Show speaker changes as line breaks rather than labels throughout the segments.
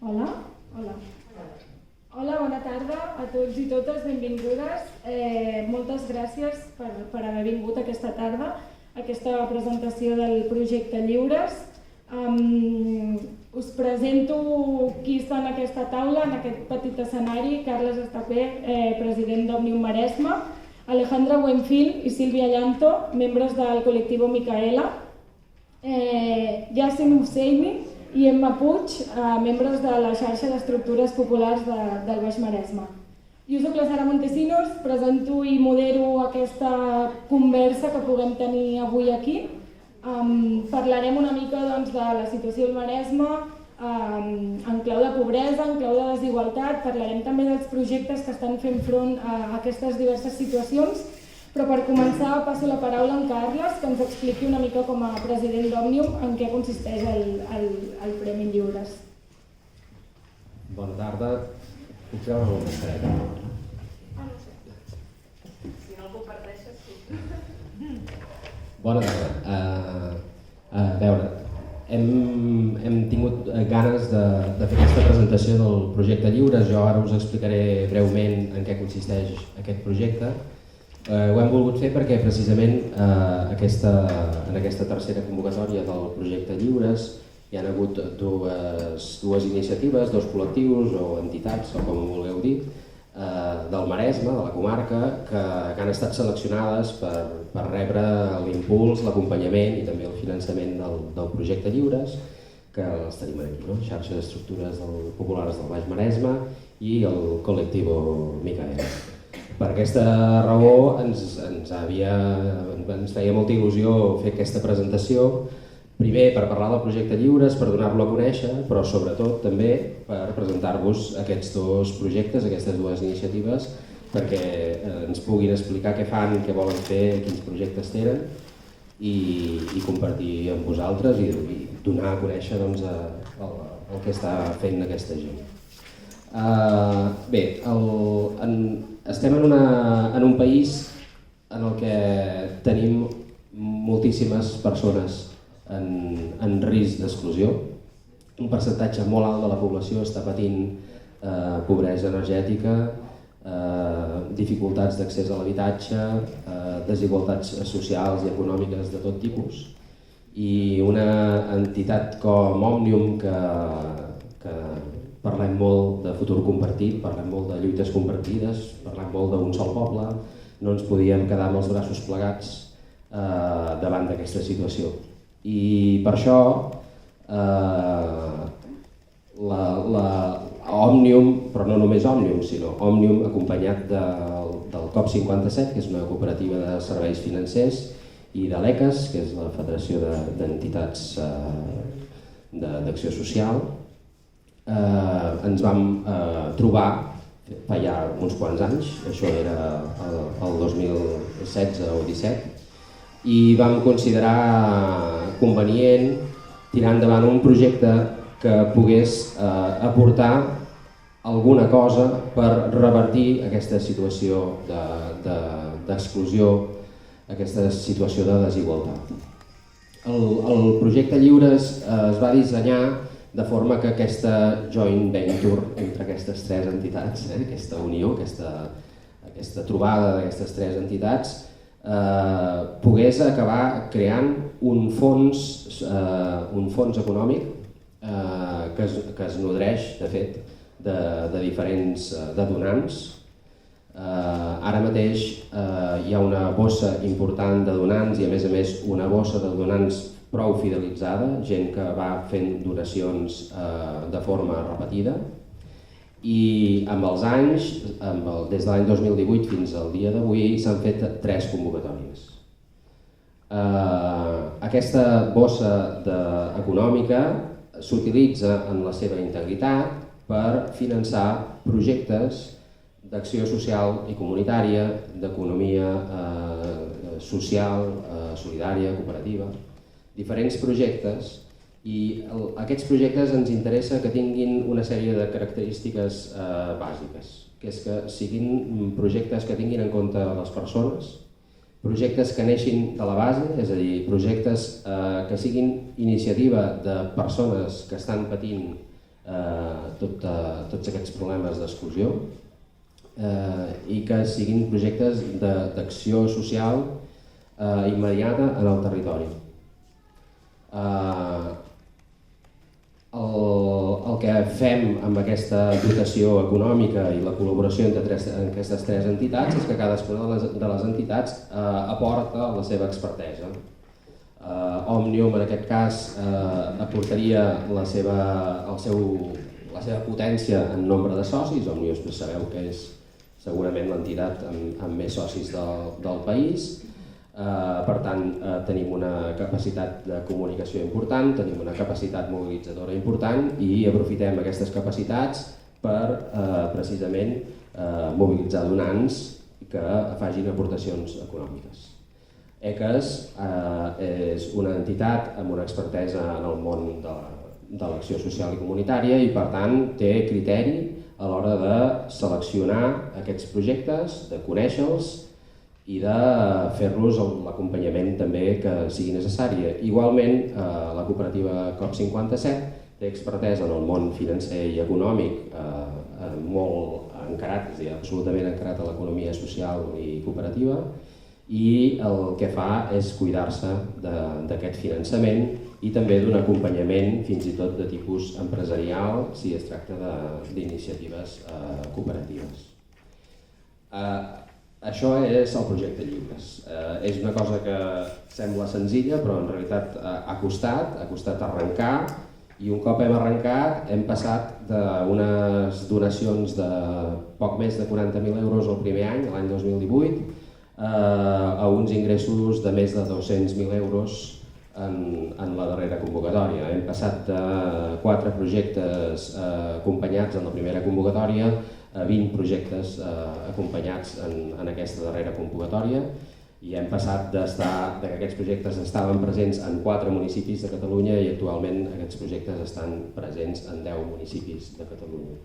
Hola. Hola. Hola, bona tarda a tots i totes, benvingudes. Moltes gràcies per haver vingut aquesta tarda a aquesta presentació del projecte Lliures. Us presento qui està en aquesta taula, en aquest petit escenari: Carles Estapé, president d'Òmnium Maresme, Alejandra Buenfil i Sílvia Llanto, membres del col·lectiu Micaela, Yassin Husseini i Emma Puig, membres de la xarxa d'estructures populars del Baix Maresme. Jo soc la Sara Montesinos, presento i modero aquesta conversa que puguem tenir avui aquí. Parlarem una mica de la situació del Maresme en clau de pobresa, en clau de desigualtat, parlarem també dels projectes que estan fent front a aquestes diverses situacions, però per començar passo la paraula a en Carles, que ens expliqui una mica com a president d'Òmnium en què consisteix el Premi Lliures.
Bona tarda. Puc treure una mascareta?
No sé. Si no el comparteixes, sí.
Bona tarda. A veure, hem tingut ganes de fer aquesta presentació del projecte Lliures. Jo ara us explicaré breument en què consisteix aquest projecte. Ho hem volgut fer perquè precisament en aquesta tercera convocatòria del projecte Lliures hi ha hagut dues iniciatives, dos col·lectius o entitats, o com ho vulgueu dir, del Maresme, de la comarca, que han estat seleccionades per rebre l'impuls, l'acompanyament i també el finançament del projecte Lliures, que els tenim aquí, no? Xarxa d'estructures populars del Baix Maresme i el col·lectiu Micaela. Per aquesta raó ens feia molta il·lusió fer aquesta presentació, primer per parlar del projecte Lliures, per donar-lo a conèixer, però sobretot també per presentar-vos aquests dos projectes, aquestes dues iniciatives, perquè ens puguin explicar què fan, què volen fer, quins projectes tenen i compartir amb vosaltres i donar a conèixer el que està fent aquesta gent. Bé, estem en un país en el que tenim moltíssimes persones en risc d'exclusió. Un percentatge molt alt de la població està patint pobresa energètica, dificultats d'accés a l'habitatge, desigualtats socials i econòmiques de tot tipus. I una entitat com Òmnium, que parlem molt de futur compartit, parlem molt de lluites compartides, parlem molt d'un sol poble, no ens podíem quedar amb els braços plegats davant d'aquesta situació. I per això Òmnium, però no només Òmnium, sinó Òmnium acompanyat del COP57, que és una cooperativa de serveis financers, i de l'ECAS, que és la Federació d'Entitats d'Acció Social, ens vam trobar fa ja uns quants anys, això era el 2016 o 2017, i vam considerar convenient tirar endavant un projecte que pogués aportar alguna cosa per revertir aquesta situació d'exclusió, aquesta situació de desigualtat. El projecte Lliures es va dissenyar de forma que aquesta joint venture entre aquestes tres entitats, aquesta unió, aquesta trobada d'aquestes tres entitats, pogués acabar creant un fons econòmic que es nodreix, de fet, de diferents donants. Ara mateix hi ha una bossa important de donants i a més una bossa de donants prou fidelitzada, gent que va fent donacions de forma repetida, i amb els anys, des de l'any 2018 fins al dia d'avui, s'han fet 3 convocatòries. Aquesta bossa econòmica s'utilitza en la seva integritat per finançar projectes d'acció social i comunitària, d'economia social, solidària, cooperativa, diferents projectes, i aquests projectes ens interessa que tinguin una sèrie de característiques bàsiques, que és que siguin projectes que tinguin en compte les persones, projectes que neixin de la base, és a dir, projectes que siguin iniciativa de persones que estan patint tots aquests problemes d'exclusió i que siguin projectes d'acció social immediata en el territori. El que fem amb aquesta dotació econòmica i la col·laboració entre aquestes tres entitats és que cadascuna de les entitats aporta la seva expertesa. Òmnium, en aquest cas, aportaria la seva potència en nombre de socis. Òmnium, sabeu que és segurament l'entitat amb més socis del país. Per tant, tenim una capacitat de comunicació important, tenim una capacitat mobilitzadora important i aprofitem aquestes capacitats per precisament mobilitzar donants que facin aportacions econòmiques. ECAS és una entitat amb una expertesa en el món de l'acció social i comunitària i per tant té criteri a l'hora de seleccionar aquests projectes, de conèixer-los i de fer-los l'acompanyament també que sigui necessari. Igualment, la cooperativa COP57 té expertesa en el món financer i econòmic molt encarat, és a dir, absolutament encarat a l'economia social i cooperativa, i el que fa és cuidar-se d'aquest finançament i també d'un acompanyament fins i tot de tipus empresarial si es tracta d'iniciatives cooperatives. Això és el projecte Lliures. És una cosa que sembla senzilla, però en realitat ha costat arrencar, i un cop hem arrencat hem passat d'unes donacions de poc més de 40.000 euros el primer any, l'any 2018, a uns ingressos de més de 200.000 euros en la darrera convocatòria. Hem passat de 4 projectes acompanyats en la primera convocatòria a 20 projectes acompanyats en aquesta darrera convocatòria i hem passat que aquests projectes estaven presents en 4 municipis de Catalunya i actualment aquests projectes estan presents en 10 municipis de Catalunya.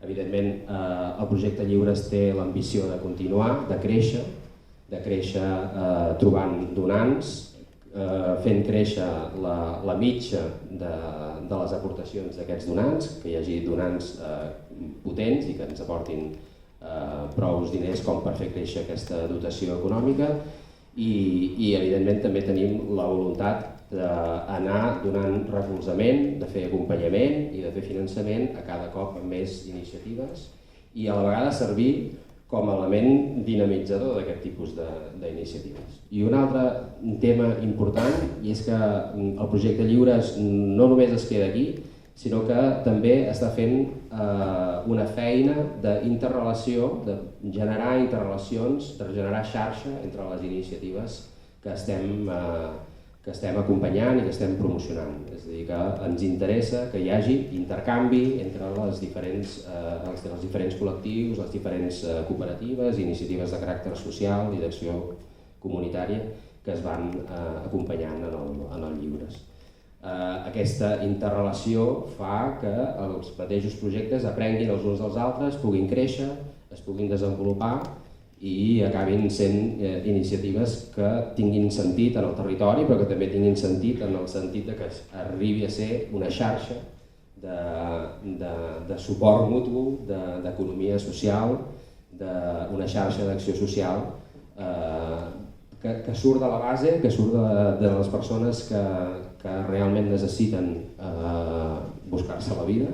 Evidentment, el projecte Lliures té l'ambició de continuar, de créixer trobant donants, fent créixer la mitja de les aportacions d'aquests donants, que hi hagi donants potents i que ens aportin prous diners com per fer créixer aquesta dotació econòmica i evidentment també tenim la voluntat d'anar donant recolzament, de fer acompanyament i de fer finançament a cada cop amb més iniciatives i a la vegada servir com a element dinamitzador d'aquest tipus d'iniciatives. I un altre tema important és que el projecte Lliures no només es queda aquí, sinó que també està fent una feina d'interrelació, de generar interrelacions, de generar xarxa entre les iniciatives que estem acompanyant i que estem promocionant. És a dir, que ens interessa que hi hagi intercanvi entre els diferents col·lectius, les diferents cooperatives, iniciatives de caràcter social i d'acció comunitària que es van acompanyant en el Lliures. Aquesta interrelació fa que els mateixos projectes aprenguin els uns dels altres, puguin créixer, es puguin desenvolupar i acabin sent iniciatives que tinguin sentit en el territori, però que també tinguin sentit en el sentit que arribi a ser una xarxa de suport mutu, d'economia social, d'una xarxa d'acció social que surt de la base, que surt de les persones que realment necessiten buscar-se la vida,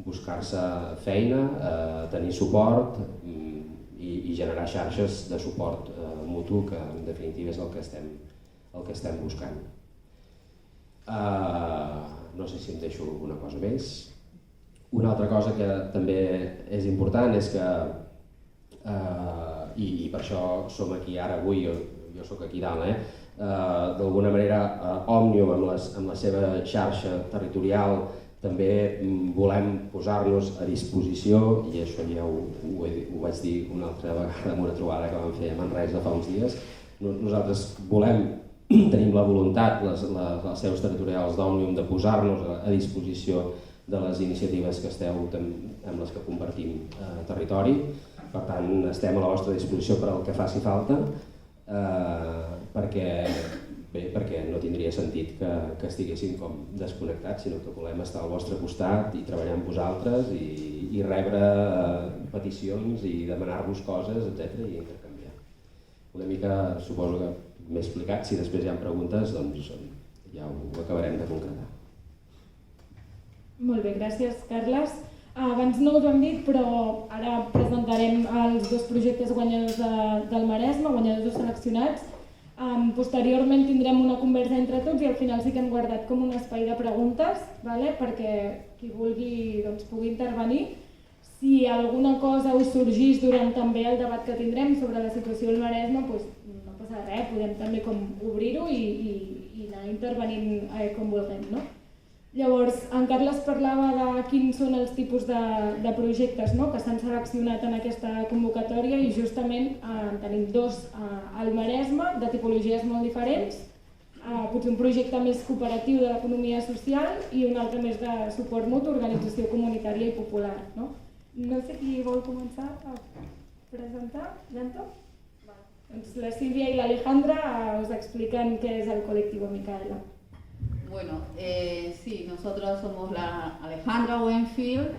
buscar-se feina, tenir suport i generar xarxes de suport mutu, que en definitiva és el que estem buscant. No sé si em deixo alguna cosa més. Una altra cosa que també és important és que, i per això som aquí ara avui, jo soc aquí dalt, d'alguna manera Òmnium amb la seva xarxa territorial també volem posar-nos a disposició, i això ja ho vaig dir una altra vegada en una trobada que vam fer a Manresa fa uns dies. Nosaltres tenim la voluntat, les seus territorials d'Òmnium, de posar-nos a disposició de les iniciatives que esteu amb les que compartim territori. Per tant, estem a la vostra disposició per al que faci falta, perquè bé, perquè no tindria sentit que estiguéssim com desconnectats, sinó que volem estar al vostre costat i treballar amb vosaltres i rebre peticions i demanar-vos coses, etc. i intercanviar. Una mica, suposo que m'he explicat, si després hi ha preguntes, doncs ja ho acabarem de concretar.
Molt bé, gràcies, Carles. Abans no us ho hem dit, però ara presentarem els 2 projectes guanyadors del Maresme, guanyadors seleccionats. Posteriorment tindrem una conversa entre tots i al final sí que hem guardat com un espai de preguntes, perquè qui vulgui pugui intervenir. Si alguna cosa us sorgís durant també el debat que tindrem sobre la situació al Maresme, no passa res, podem també obrir-ho i anar intervenint com vulguem, no? Llavors, en Carles parlava de quins són els tipus de projectes que s'han seleccionat en aquesta convocatòria i justament tenim 2 al Maresme de tipologies molt diferents, potser un projecte més cooperatiu de l'economia social i un altre més de suport mutu, organització comunitària i popular. No sé qui vol començar a presentar, Llanto? Doncs la Sílvia i l'Alejandra us expliquen què és el Colectivo Micaela.
Bueno, sí, nosotros somos la Alejandra Wenfield,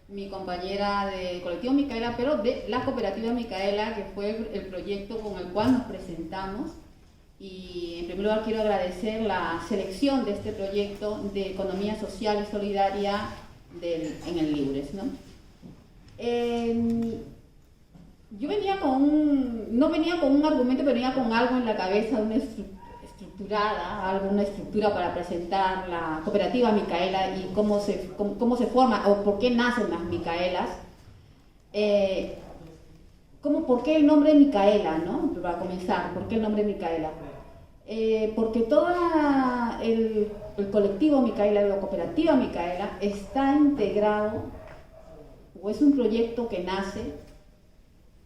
mi compañera del Colectivo Micaela, pero de la Cooperativa Micaela, que fue el proyecto con el cual nos presentamos. Y en primer lugar quiero agradecer la selección de este proyecto de economía social y solidaria en el Libres, ¿no? Yo no venía con un argumento, pero venía con algo en la cabeza, una estructura para presentar la cooperativa Micaela y cómo se forma o por qué nacen las Micaelas. ¿Por qué el nombre Micaela, no? Para comenzar, ¿por qué el nombre Micaela? Porque todo el colectivo Micaela, la cooperativa Micaela, está integrado o es un proyecto que nace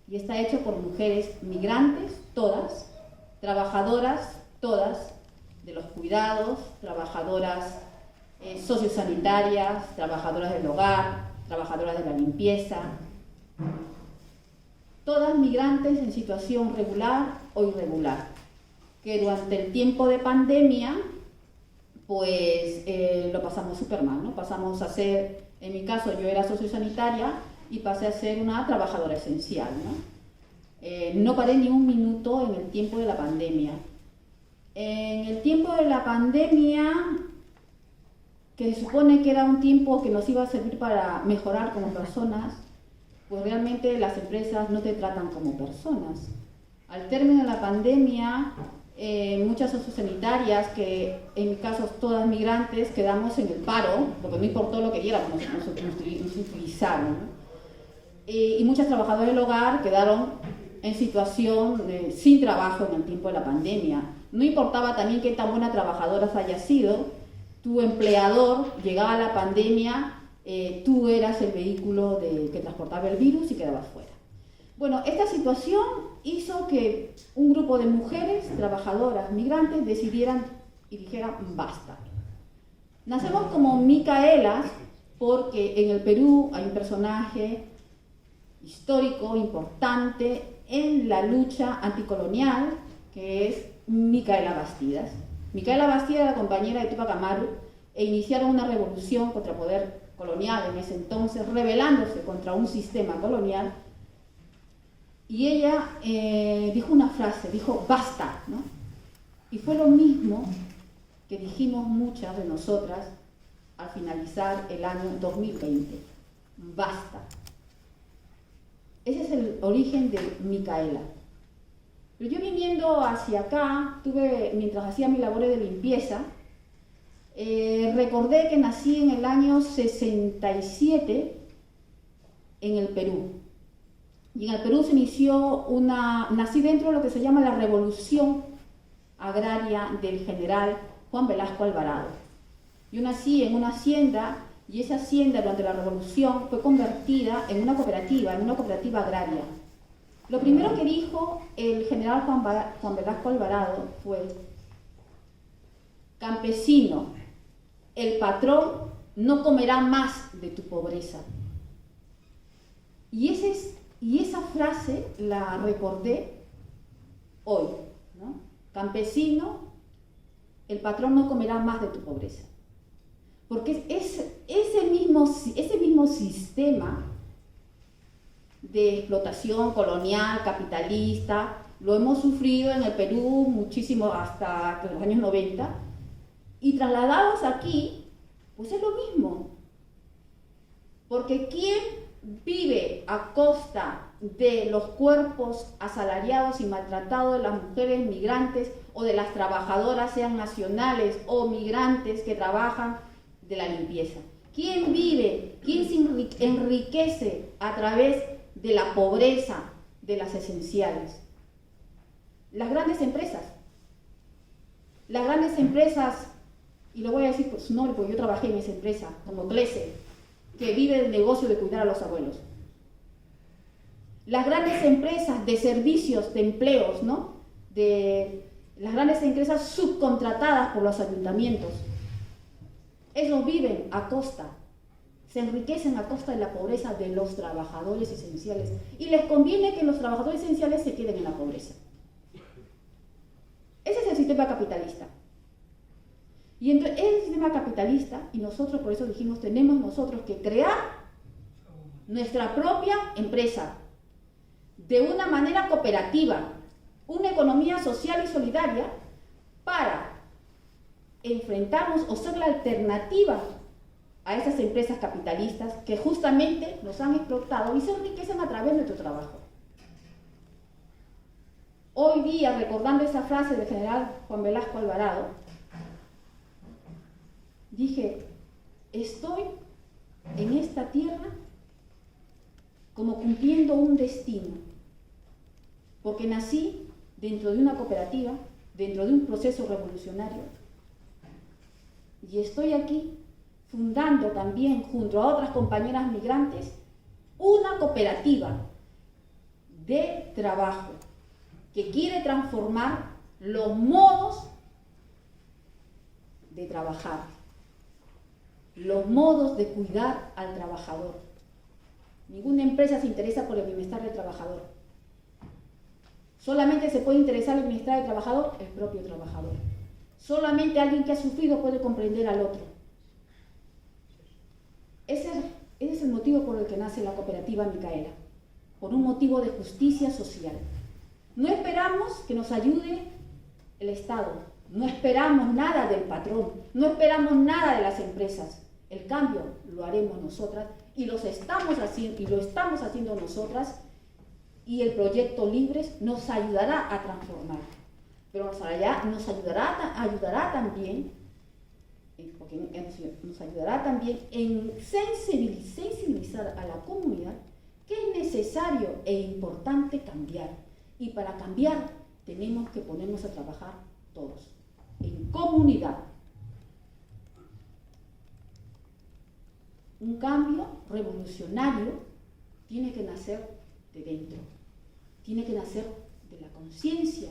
y está hecho por mujeres migrantes, todas, trabajadoras, todas, de los cuidados, trabajadoras sociosanitarias, trabajadoras del hogar, trabajadoras de la limpieza, todas migrantes en situación regular o irregular, que durante el tiempo de pandemia pues lo pasamos súper mal, ¿no? Pasamos a ser, en mi caso yo era sociosanitaria y pasé a ser una trabajadora esencial, ¿no? No paré ni un minuto en el tiempo de la pandemia. En el tiempo de la pandemia, que se supone que era un tiempo que nos iba a servir para mejorar como personas, pues realmente las empresas no te tratan como personas. Al término de la pandemia, muchas sociosanitarias, que en mi caso todas migrantes, quedamos en el paro, porque no importó lo que diéramos, nos utilizaron, ¿no? Y muchas trabajadoras del hogar quedaron en situación sin trabajo en el tiempo de la pandemia. No importaba también qué tan buena trabajadora haya sido, tu empleador, llegaba la pandemia, tú eras el vehículo que transportaba el virus y quedabas fuera. Bueno, esta situación hizo que un grupo de mujeres trabajadoras migrantes decidieran y dijeran basta. Nacemos como Micaelas porque en el Perú hay un personaje histórico importante en la lucha anticolonial, que es Micaela Bastidas. Micaela Bastidas era la compañera de Tupac Amaru e iniciaron una revolución contra el poder colonial en ese entonces, rebelándose contra un sistema colonial. Y ella dijo una frase, dijo basta, ¿no? Y fue lo mismo que dijimos muchas de nosotras al finalizar el año 2020. Basta. Ese es el origen de Micaela. Pero yo viniendo hacia acá, mientras hacía mis labores de limpieza, recordé que nací en el año 67 en el Perú. Y en el Perú se inició nací dentro de lo que se llama la revolución agraria del general Juan Velasco Alvarado. Yo nací en una hacienda y esa hacienda durante la revolución fue convertida en una cooperativa agraria. Lo primero que dijo el general Juan Velasco Alvarado fue: campesino, el patrón no comerá más de tu pobreza. Y esa frase la recordé hoy, ¿no? Campesino, el patrón no comerá más de tu pobreza. Porque ese mismo sistema de explotación colonial, capitalista, lo hemos sufrido en el Perú muchísimo hasta los años 90, y trasladados aquí, pues es lo mismo. Porque ¿quién vive a costa de los cuerpos asalariados y maltratados de las mujeres migrantes o de las trabajadoras, sean nacionales o migrantes que trabajan de la limpieza? ¿Quién vive, quién se enriquece a través de la pobreza de las esenciales? Las grandes empresas. Las grandes empresas, y lo voy a decir por su nombre porque yo trabajé en esa empresa, como Glese, que vive del negocio de cuidar a los abuelos. Las grandes empresas de servicios, de empleos, ¿no? De las grandes empresas subcontratadas por los ayuntamientos. Ellos viven a costa, se enriquecen a costa de la pobreza de los trabajadores esenciales. Y les conviene que los trabajadores esenciales se queden en la pobreza. Ese es el sistema capitalista. Y entonces, ese sistema capitalista, y nosotros por eso dijimos, tenemos nosotros que crear nuestra propia empresa de una manera cooperativa, una economía social y solidaria para enfrentarnos o ser la alternativa a esas empresas capitalistas que justamente nos han explotado y se enriquecen a través de nuestro trabajo. Hoy día, recordando esa frase del general Juan Velasco Alvarado, dije, estoy en esta tierra como cumpliendo un destino, porque nací dentro de una cooperativa, dentro de un proceso revolucionario, y estoy aquí fundando también, junto a otras compañeras migrantes, una cooperativa de trabajo que quiere transformar los modos de trabajar, los modos de cuidar al trabajador. Ninguna empresa se interesa por el bienestar del trabajador. Solamente se puede interesar el bienestar del trabajador, el propio trabajador. Solamente alguien que ha sufrido puede comprender al otro. Ese es el motivo por el que nace la cooperativa Micaela, por un motivo de justicia social. No esperamos que nos ayude el Estado, no esperamos nada del patrón, no esperamos nada de las empresas. El cambio lo haremos nosotras y lo estamos haciendo nosotras, y el proyecto Libres nos ayudará a transformar, pero nos ayudará también, porque nos ayudará también en sensibilizar a la comunidad que es necesario e importante cambiar, y para cambiar tenemos que ponernos a trabajar todos, en comunidad. Un cambio revolucionario tiene que nacer de dentro, tiene que nacer de la conciencia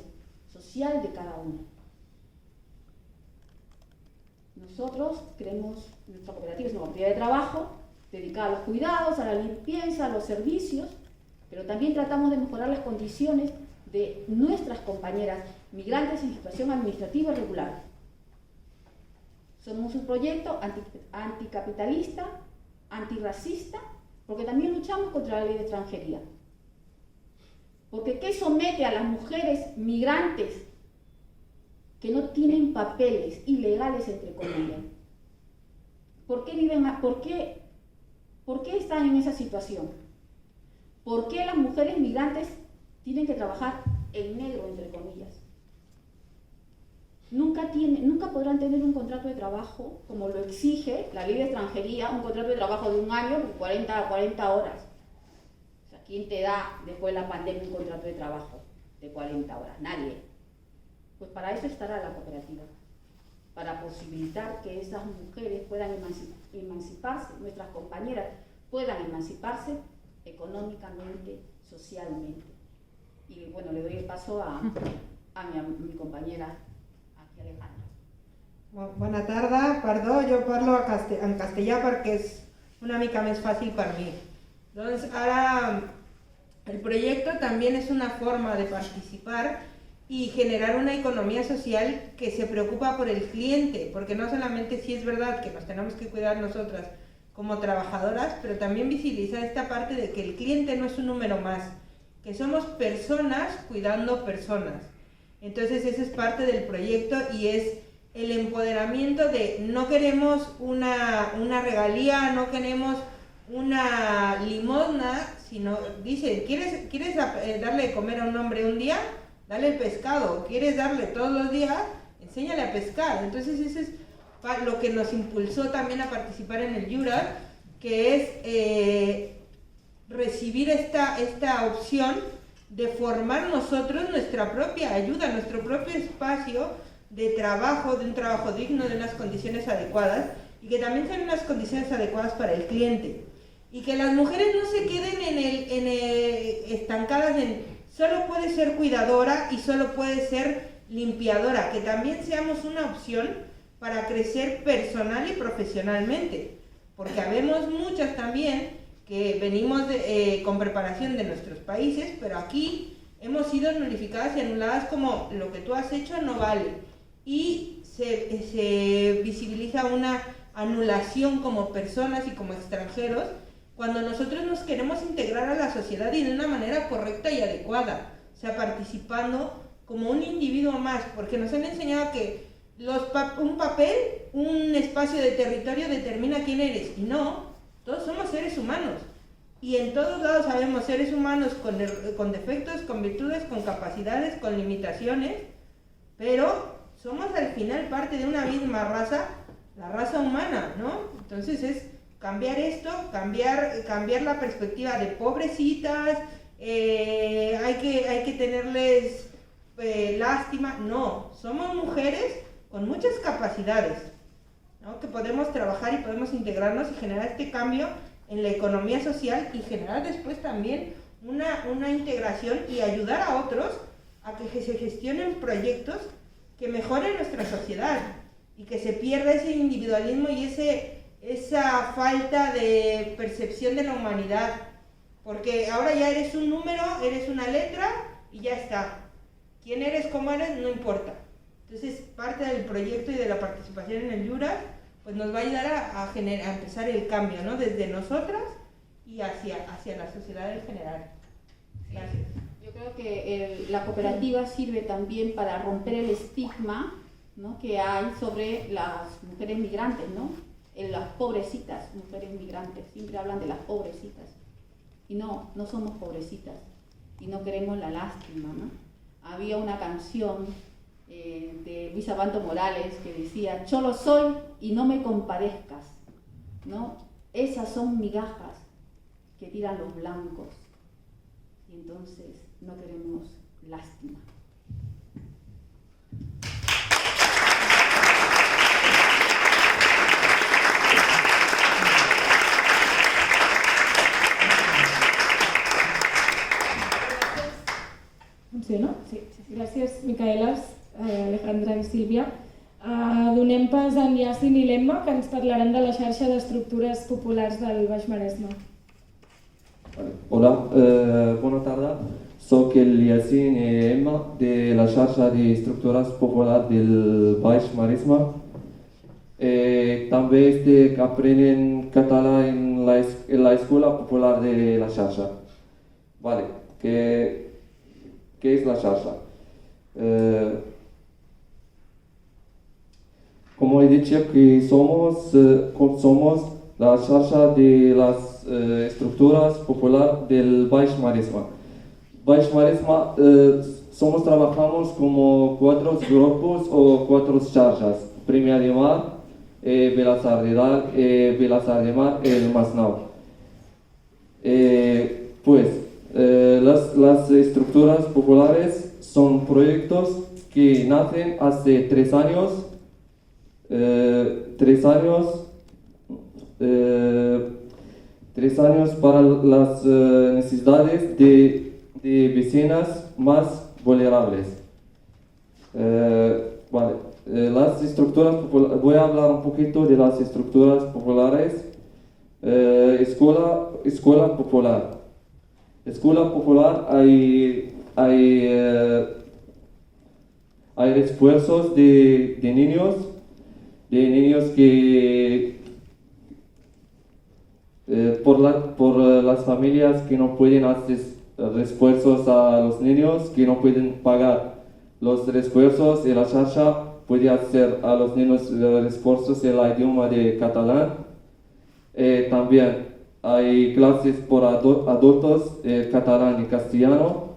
social de cada uno. Nosotros creemos, nuestra cooperativa es una cooperativa de trabajo dedicada a los cuidados, a la limpieza, a los servicios, pero también tratamos de mejorar las condiciones de nuestras compañeras migrantes en situación administrativa irregular. Somos un proyecto anticapitalista, antirracista, porque también luchamos contra la ley de extranjería. Porque ¿qué somete a las mujeres migrantes que no tienen papeles ilegales, entre comillas? ¿Por qué están en esa situación? ¿Por qué las mujeres migrantes tienen que trabajar en negro, entre comillas? Nunca podrán tener un contrato de trabajo como lo exige la ley de extranjería, un contrato de trabajo de un año, 40 horas. O sea, ¿quién te da después de la pandemia un contrato de trabajo de 40 horas? Nadie. Pues para eso estará la cooperativa, para posibilitar que esas mujeres puedan emanciparse, nuestras compañeras puedan emanciparse económicamente, socialmente. Y bueno, le doy el paso a mi compañera aquí, Alejandra.
Bona tarda, perdó, jo parlo en castellà perquè és una mica més fàcil per mi. Doncs ara el proyecto también es una forma de participar y generar una economía social que se preocupa por el cliente, porque no solamente sí es verdad que nos tenemos que cuidar nosotras como trabajadoras, pero también visibilizar esta parte de que el cliente no es un número más, que somos personas cuidando personas. Entonces esa es parte del proyecto y es el empoderamiento de no queremos una regalía, no queremos una limosna, sino dice, ¿quieres darle de comer a un hombre un día? Dale el pescado. ¿Quieres darle todos los días? Enséñale a pescar. Entonces eso es lo que nos impulsó también a participar en el Yurat, que es recibir esta opción de formar nosotros nuestra propia ayuda, nuestro propio espacio de trabajo, de un trabajo digno, de unas condiciones adecuadas, y que también sean unas condiciones adecuadas para el cliente. Y que las mujeres no se queden estancadas en solo puede ser cuidadora y solo puede ser limpiadora, que también seamos una opción para crecer personal y profesionalmente, porque habemos muchas también que venimos con preparación de nuestros países, pero aquí hemos sido nulificadas y anuladas como lo que tú has hecho no vale, y se visibiliza una anulación como personas y como extranjeros cuando nosotros nos queremos integrar a la sociedad y de una manera correcta y adecuada, o sea, participando como un individuo más, porque nos han enseñado que un papel, un espacio de territorio determina quién eres, y no, todos somos seres humanos, y en todos lados sabemos seres humanos con defectos, con virtudes, con capacidades, con limitaciones, pero somos al final parte de una misma raza, la raza humana, ¿no? Entonces es cambiar esto, cambiar la perspectiva de pobrecitas, hay que tenerles lástima. No, somos mujeres con muchas capacidades, ¿no? Que podemos trabajar y podemos integrarnos y generar este cambio en la economía social y generar después también una integración y ayudar a otros a que se gestionen proyectos que mejoren nuestra sociedad y que se pierda ese individualismo y esa falta de percepción de la humanidad, porque ahora ya eres un número, eres una letra y ya está. Quién eres, cómo eres, no importa. Entonces, parte del proyecto y de la participación en el Yurat, pues nos va a ayudar a empezar el cambio, ¿no? Desde nosotras y hacia la sociedad en general. Gracias.
Yo creo que la cooperativa sirve también para romper el estigma, ¿no?, que hay sobre las mujeres migrantes, ¿no? Las pobrecitas mujeres migrantes, siempre hablan de las pobrecitas. Y no somos pobrecitas y no queremos la lástima, ¿no? Había una canción de Luis Abanto Morales que decía: yo lo soy y no me compadezcas, ¿no? Esas son migajas que tiran los blancos y entonces no queremos lástima.
Funciona? Sí. Gràcies, Micaeles, Alejandra i Sílvia. Donem pas a en Yassin i l'Emma, que ens parlaran de la xarxa d'estructures populars del Baix Maresme.
Hola, bona tarda. Soc el Yassin i Emma de la xarxa d'estructures populars del Baix Maresme. També estic aprenent català en la escola popular de la xarxa. Vale, ¿Qué es la xarxa? Como he dicho, que somos la xarxa de las estructuras populares del Baix Maresme. Baix Maresme trabajamos como 4 grupos o 4 xarxas: Premià de Mar, Vilassar de Dalt, Vilassar de Mar y el Masnou. Las estructuras populares son proyectos que nacen hace 3 años. 3 años para las necesidades de vecinas más vulnerables. Las estructuras populares, voy a hablar un poquito de las estructuras populares. Escuela popular. Escuela popular hay hay refuerzos de niños que por las familias que no pueden hacer refuerzos a los niños, que no pueden pagar los refuerzos, y la Xarxa puede hacer a los niños refuerzos en el idioma de catalán. También hay clases por adultos, catalán y castellano.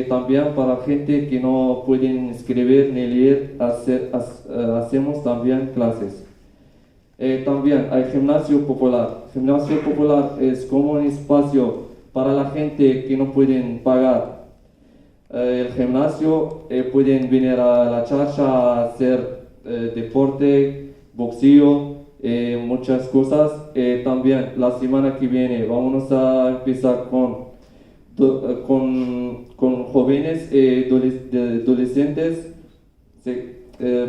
También para gente que no pueden escribir ni leer, hacemos también clases. También hay gimnasio popular. Gimnasio popular es como un espacio para la gente que no pueden pagar el gimnasio. Pueden venir a la Xarxa a hacer deporte, boxeo, muchas cosas. También la semana que viene vamos a empezar con jóvenes y adolescentes.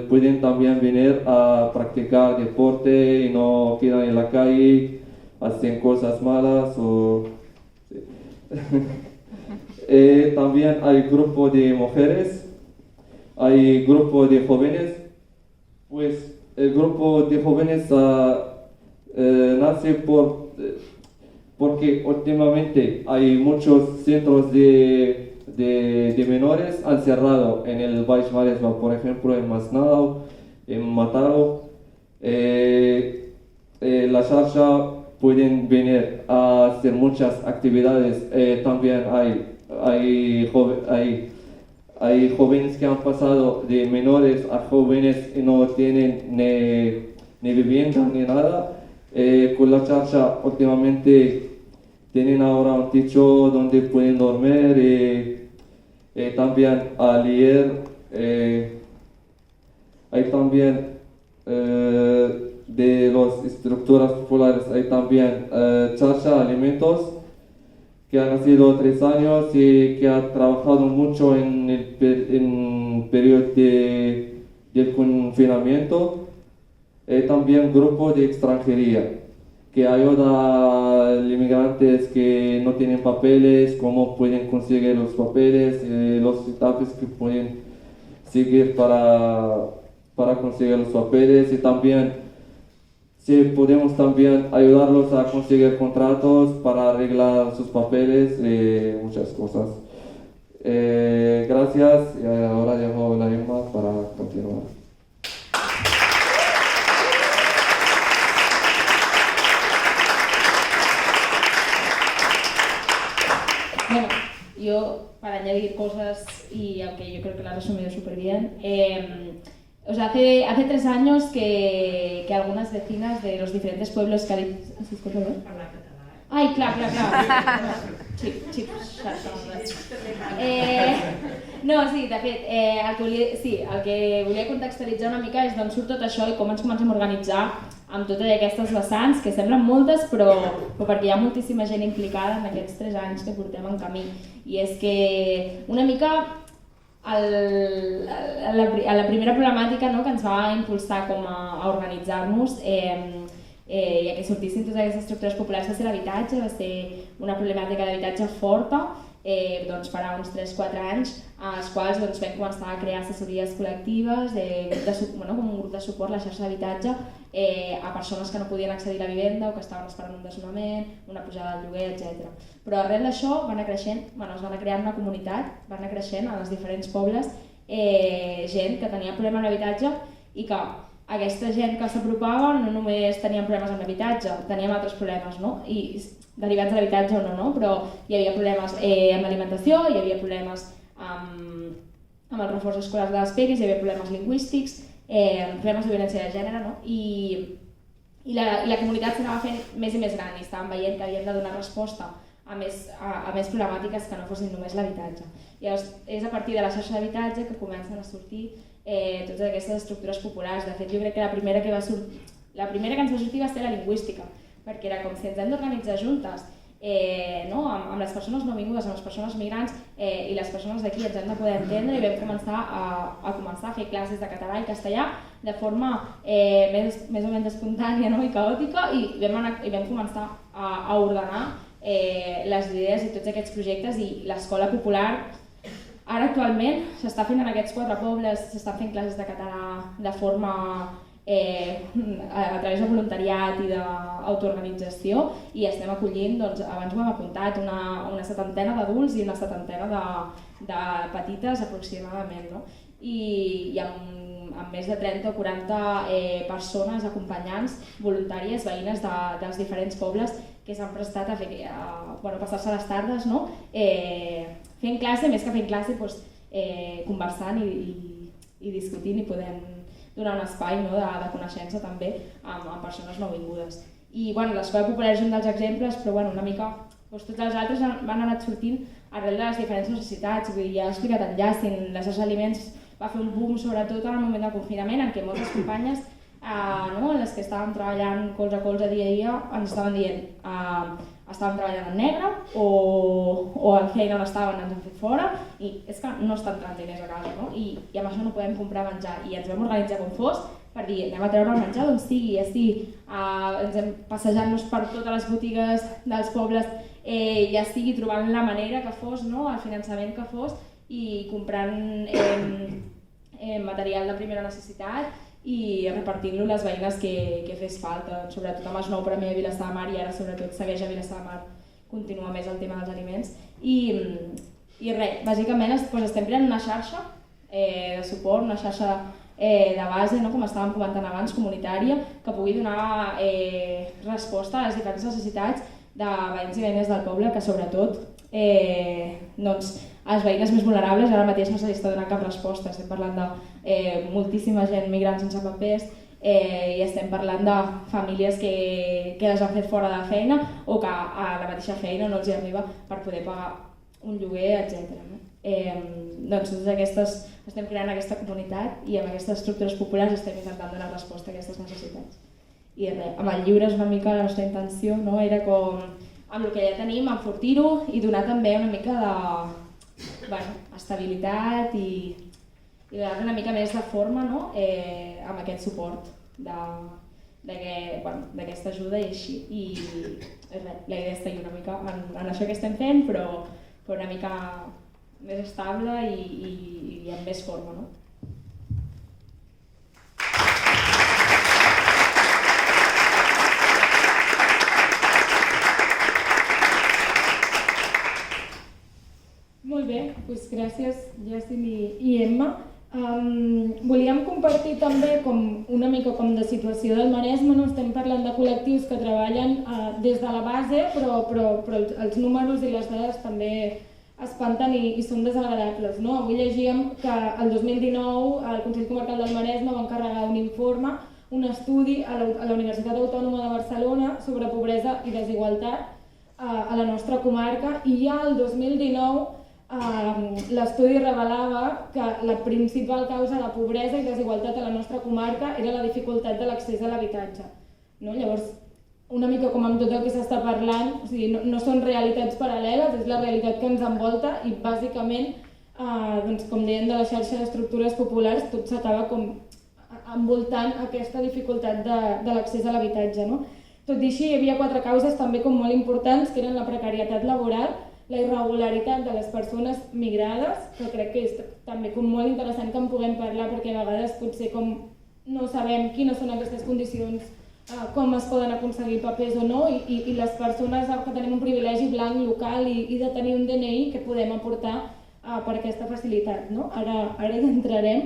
Pueden también venir a practicar deporte y no quedan en la calle, hacen cosas malas. También hay grupo de mujeres, hay grupo de jóvenes. Pues el grupo de jóvenes nace porque últimamente hay muchos centros de menores han cerrado en el Baix Maresme, por ejemplo en Masnou, en Mataró. La Xarxa pueden venir a hacer muchas actividades. También hay jóvenes que han pasado de menores a jóvenes y no tienen ni vivienda ni nada. Con la Xarxa últimamente tienen ahora un techo donde pueden dormir, también a leer. Hay también de las estructuras populares, hay también Xarxa Alimentos, que ha nacido 3 años y que ha trabajado mucho en el periodo del confinamiento. También grupo de extranjería, que ayuda a inmigrantes que no tienen papeles, cómo pueden conseguir los papeles, los etapas que pueden seguir para conseguir los papeles, y también si podemos también ayudarlos a conseguir contratos para arreglar sus papeles, muchas cosas. Gracias, y ahora dejo la Irma para continuar.
Bueno, yo, para añadir cosas, y aunque yo creo que lo ha resumido súper bien, o sea, hace 3 años que algunas vecinas de los diferentes pueblos que hay... Ai, clar. No, sí, de fet, el que volia contextualitzar una mica és d'on surt tot això i com ens comencem a organitzar amb totes aquestes vessants, que semblen moltes, però perquè hi ha moltíssima gent implicada en aquests 3 anys que portem en camí. I és que una mica a la primera problemàtica, no, que ens va impulsar com a organitzar-nos i a que sortissin totes aquestes estructures populars va ser l'habitatge, va ser una problemàtica d'habitatge forta doncs farà uns 3-4 anys, als quals doncs, vam començar a crear assessories col·lectives, com un grup de suport, la xarxa d'habitatge, a persones que no podien accedir a la vivenda o que estaven esperant un desnonament, una pujada del lloguer, etc. Però arrel d'això va anar creixent, es va anar creant una comunitat, va anar creixent a els diferents pobles gent que tenia problema amb l'habitatge i que aquesta gent que s'apropava no només tenien problemes amb l'habitatge, teníem altres problemes, no? I derivats de l'habitatge o no, però hi havia problemes amb l'alimentació, hi havia problemes amb el reforç escolar de les pegues, hi havia problemes lingüístics, problemes de violència de gènere, no? I la comunitat s'anava fent més i més gran i estàvem veient que havíem de donar resposta a més problemàtiques que no fossin només l'habitatge. Llavors, és a partir de la xarxa d'habitatge que comencen a sortir totes aquestes estructures populars. De fet, jo crec que la primera que ens va sortir va ser la lingüística, perquè era com si ens hem d'organitzar juntes amb les persones nouvingudes, amb les persones migrants i les persones d'aquí ens hem de poder entendre, i vam començar a fer classes de català i castellà de forma més o menys espontània i caòtica, i vam començar a ordenar les idees i tots aquests projectes, i l'escola popular Ara actualment s'està fent en aquests 4 pobles, s'estan fent classes de català de forma a través de voluntariat i d'autoorganització i estem acollint, doncs, abans ho hem apuntat, una 70ena d'adults i una 70ena de petites aproximadament, no? I amb més de 30 o 40 persones acompanyants voluntàries, veïnes dels diferents pobles que s'han prestat a passar-se les tardes, no? Fent classe, més que fent classe, conversant i discutint i podent donar un espai de coneixença també amb persones nouvingudes. I l'Escola Popular és un dels exemples, però una mica tots els altres van anat sortint arrel de les diferents necessitats. Ja he explicat en Llàstin, la xarxa d'aliments va fer un boom sobretot en el moment del confinament en què moltes companyes, les que estàvem treballant colze a colze dia a dia, ens estaven dient estàvem treballant en negre o en feina on estaven ens han fet fora i és que no està entrant diners a casa, no? I amb això no podem comprar menjar i ens vam organitzar com fos per dir anem a treure el menjar d'on sigui, ens hem passejant-nos per totes les botigues dels pobles, ja estigui trobant la manera que fos, el finançament que fos i comprant material de primera necessitat i repartint-lo a les veïnes que fes falta, sobretot amb el nou Premi de Vilassar de Mar i ara sobretot segueix a Vilassar de Mar, continua més el tema dels aliments i res, bàsicament estem creant una xarxa de suport, una xarxa de base, com estàvem comentant abans, comunitària, que pugui donar resposta a les diferents necessitats de veïns i veïnes del poble, que sobretot a les veïnes més vulnerables ara mateix no se li està donant cap resposta. Estem parlant de moltíssima gent migrant sense papers i estem parlant de famílies que les han fet fora de la feina o que a la mateixa feina no els hi arriba per poder pagar un lloguer, etc. Doncs totes aquestes estem creant aquesta comunitat i amb aquestes estructures populars estem intentant donar resposta a aquestes necessitats. I res, amb el llibre és una mica la nostra intenció, era com amb el que ja tenim, enfortir-ho i donar també una mica estabilitat i donar una mica més de forma amb aquest suport d'aquesta ajuda i així. I res, la idea és seguir una mica en això que estem fent, però una mica més estable i amb més forma.
Molt bé, doncs gràcies Llàstin i Emma. Volíem compartir també una mica com de situació del Maresme, estem parlant de col·lectius que treballen des de la base, però els números i les dades també espanten i són desagradables. Avui llegíem que el 2019 el Consell Comarcal del Maresme va encarregar un informe, un estudi a la Universitat Autònoma de Barcelona sobre pobresa i desigualtat a la nostra comarca i ja el 2019 l'estudi revelava que la principal causa de pobresa i desigualtat a la nostra comarca era la dificultat de l'accés a l'habitatge. Llavors, una mica com amb tot el que s'està parlant, no són realitats paral·leles, és la realitat que ens envolta i bàsicament, com deien de la xarxa d'estructures populars, tot s'acaba envoltant aquesta dificultat de l'accés a l'habitatge. Tot i així, hi havia 4 causes també molt importants, que eren la precarietat laboral, la irregularitat de les persones migrades, que crec que és també molt interessant que en puguem parlar perquè a vegades potser no sabem quines són aquestes condicions, com es poden aconseguir papers o no i les persones que tenim un privilegi blanc local i de tenir un DNI que podem aportar per aquesta facilitat. Ara hi entrarem.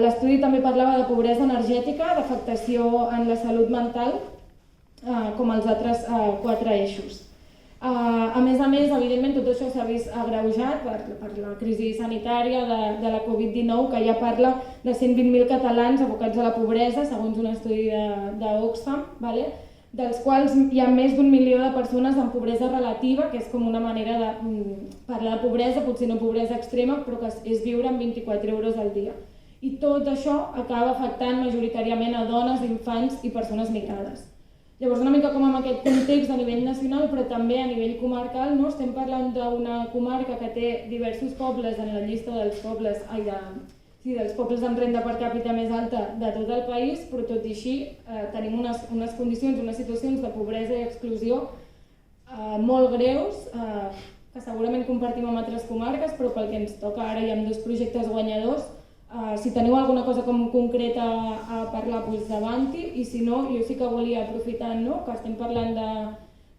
L'estudi també parlava de pobresa energètica, d'afectació en la salut mental, com els altres 4 eixos. A més, evidentment, tot això s'ha vist agreujat per la crisi sanitària de la Covid-19, que ja parla de 120.000 catalans abocats a la pobresa, segons un estudi d'Oxfam, dels quals hi ha més d'1 milió de persones en pobresa relativa, que és com una manera de parlar de pobresa, potser no pobresa extrema, però que és viure amb 24 euros al dia. I tot això acaba afectant majoritàriament a dones, infants i persones migrades. Llavors, una mica com en aquest context a nivell nacional, però també a nivell comarcal, estem parlant d'una comarca que té diversos pobles en la llista dels pobles amb renda per càpita més alta de tot el país, però tot i així tenim unes condicions, unes situacions de pobresa i exclusió molt greus, que segurament compartim amb altres comarques, però pel que ens toca ara hi ha 2 projectes guanyadors. Si teniu alguna cosa com concreta a parlar, doncs davanti, i si no, jo sí que volia, aprofitant que estem parlant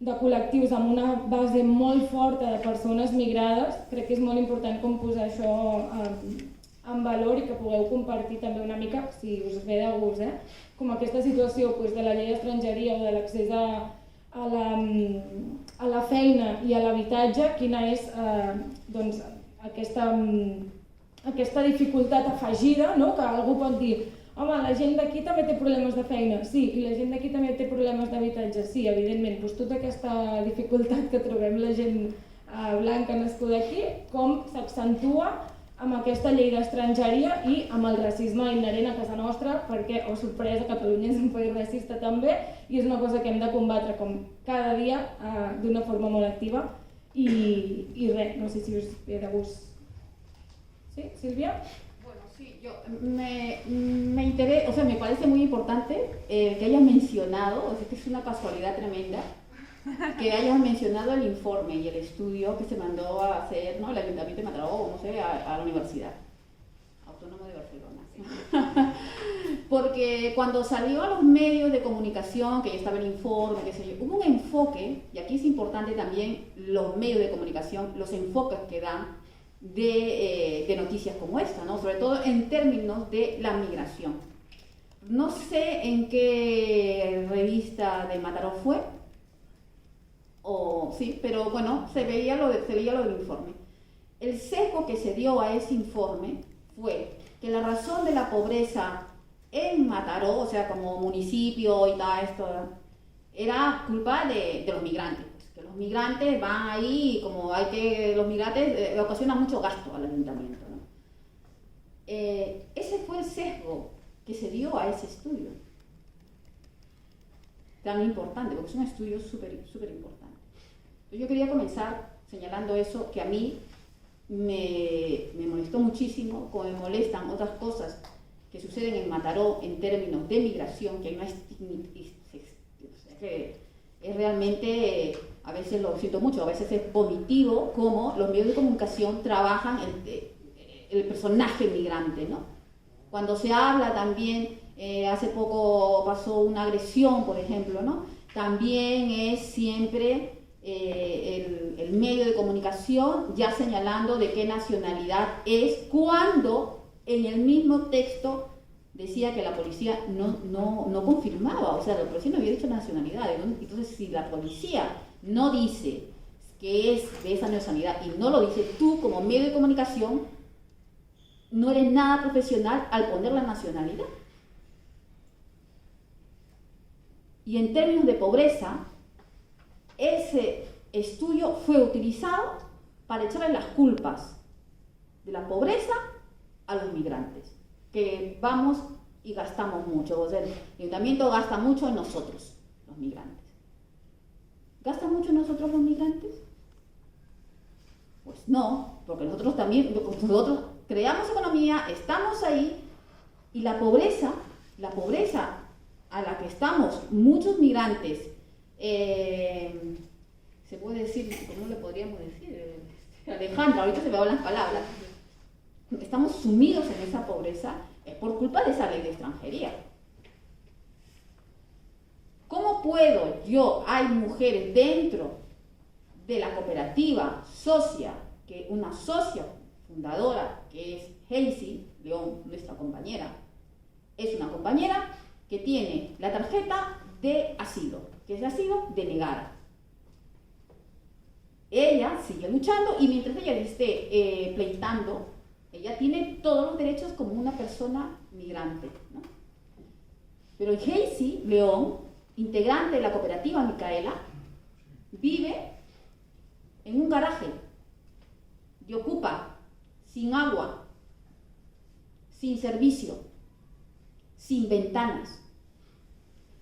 de col·lectius amb una base molt forta de persones migrades, crec que és molt important com posar això en valor i que pugueu compartir també una mica, si us ve de gust, com aquesta situació de la llei d'estrangeria o de l'accés a la feina i a l'habitatge, quina és aquesta dificultat afegida, que algú pot dir home, la gent d'aquí també té problemes de feina, sí, i la gent d'aquí també té problemes d'habitatge, sí, evidentment, doncs tota aquesta dificultat que trobem la gent blanca nascuda aquí, com s'accentua amb aquesta llei d'estrangeria i amb el racisme inherent a casa nostra, perquè, oh sorpresa, Catalunya és un país racista també, i és una cosa que hem de combatre com cada dia d'una forma molt activa, i res, no sé si us ve de gust. ¿Sí, Silvia?
Bueno, sí, yo me interesa, o sea, me parece muy importante que hayas mencionado, o sea, que es una casualidad tremenda, que hayas mencionado el informe y el estudio que se mandó a hacer, ¿no? El Ayuntamiento de Mataró, o no sé, a la Universidad Autónoma de Barcelona. Porque cuando salió a los medios de comunicación, que ya estaba el informe, qué sé yo, hubo un enfoque, y aquí es importante también los medios de comunicación, los enfoques que dan de noticias como esta, ¿no? Sobre todo en términos de la migración. No sé en qué revista de Mataró fue, sí, pero bueno, se veía lo del informe. El sesgo que se dio a ese informe fue que la razón de la pobreza en Mataró, o sea, como municipio y tal, esto, era culpa de los migrantes. Que los migrantes van ahí y como los migrantes ocasionan mucho gasto al ayuntamiento, ¿no? Ese fue el sesgo que se dio a ese estudio. Tan importante, porque es un estudio súper importante. Yo quería comenzar señalando eso, que a mí me molestó muchísimo, como me molestan otras cosas que suceden en Mataró en términos de migración, que es realmente, a veces lo siento mucho, a veces es vomitivo cómo los medios de comunicación trabajan el personaje migrante, ¿no? Cuando se habla también, hace poco pasó una agresión, por ejemplo, ¿no? También es siempre el medio de comunicación ya señalando de qué nacionalidad es, cuando en el mismo texto decía que la policía no confirmaba, o sea, la policía no había dicho nacionalidad. Entonces, si la policía no dice que es de esa nacionalidad y no lo dice, tú como medio de comunicación no eres nada profesional al poner la nacionalidad. Y en términos de pobreza, ese estudio fue utilizado para echarle las culpas de la pobreza a los migrantes, que vamos y gastamos mucho. O sea, el ayuntamiento gasta mucho en nosotros, los migrantes. ¿Gasta mucho en nosotros los migrantes? Pues no, porque nosotros creamos economía, estamos ahí, y la pobreza a la que estamos muchos migrantes, se puede decir, ¿cómo le podríamos decir? Alejandra, ahorita se me van las palabras. Estamos sumidos en esa pobreza, es por culpa de esa ley de extranjería. ¿Cómo puedo yo, hay mujeres dentro de la cooperativa socia, que una socia fundadora, que es Hazy León, nuestra compañera, es una compañera que tiene la tarjeta de asilo, que es de asilo denegada. Ella sigue luchando y mientras ella esté pleitando, ella tiene todos los derechos como una persona migrante, ¿no? Pero Hazy León, integrante de la cooperativa Micaela, vive en un garaje y ocupa sin agua, sin servicio, sin ventanas.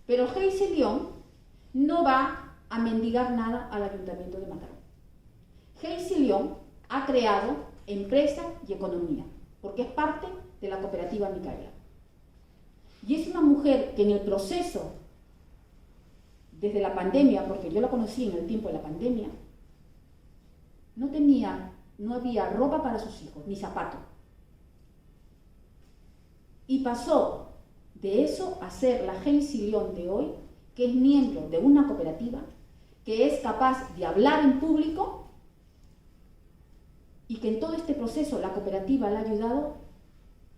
Pero Hazy León no va a mendigar nada al Ayuntamiento de Mataró. Hazy León ha creado empresa y economía, porque es parte de la cooperativa Micaela. Y es una mujer que en el proceso, desde la pandemia, porque yo la conocí en el tiempo de la pandemia, no había ropa para sus hijos, ni zapatos. Y pasó de eso a ser la Heisy León de hoy, que es miembro de una cooperativa, que es capaz de hablar en público y que en todo este proceso la cooperativa le ha ayudado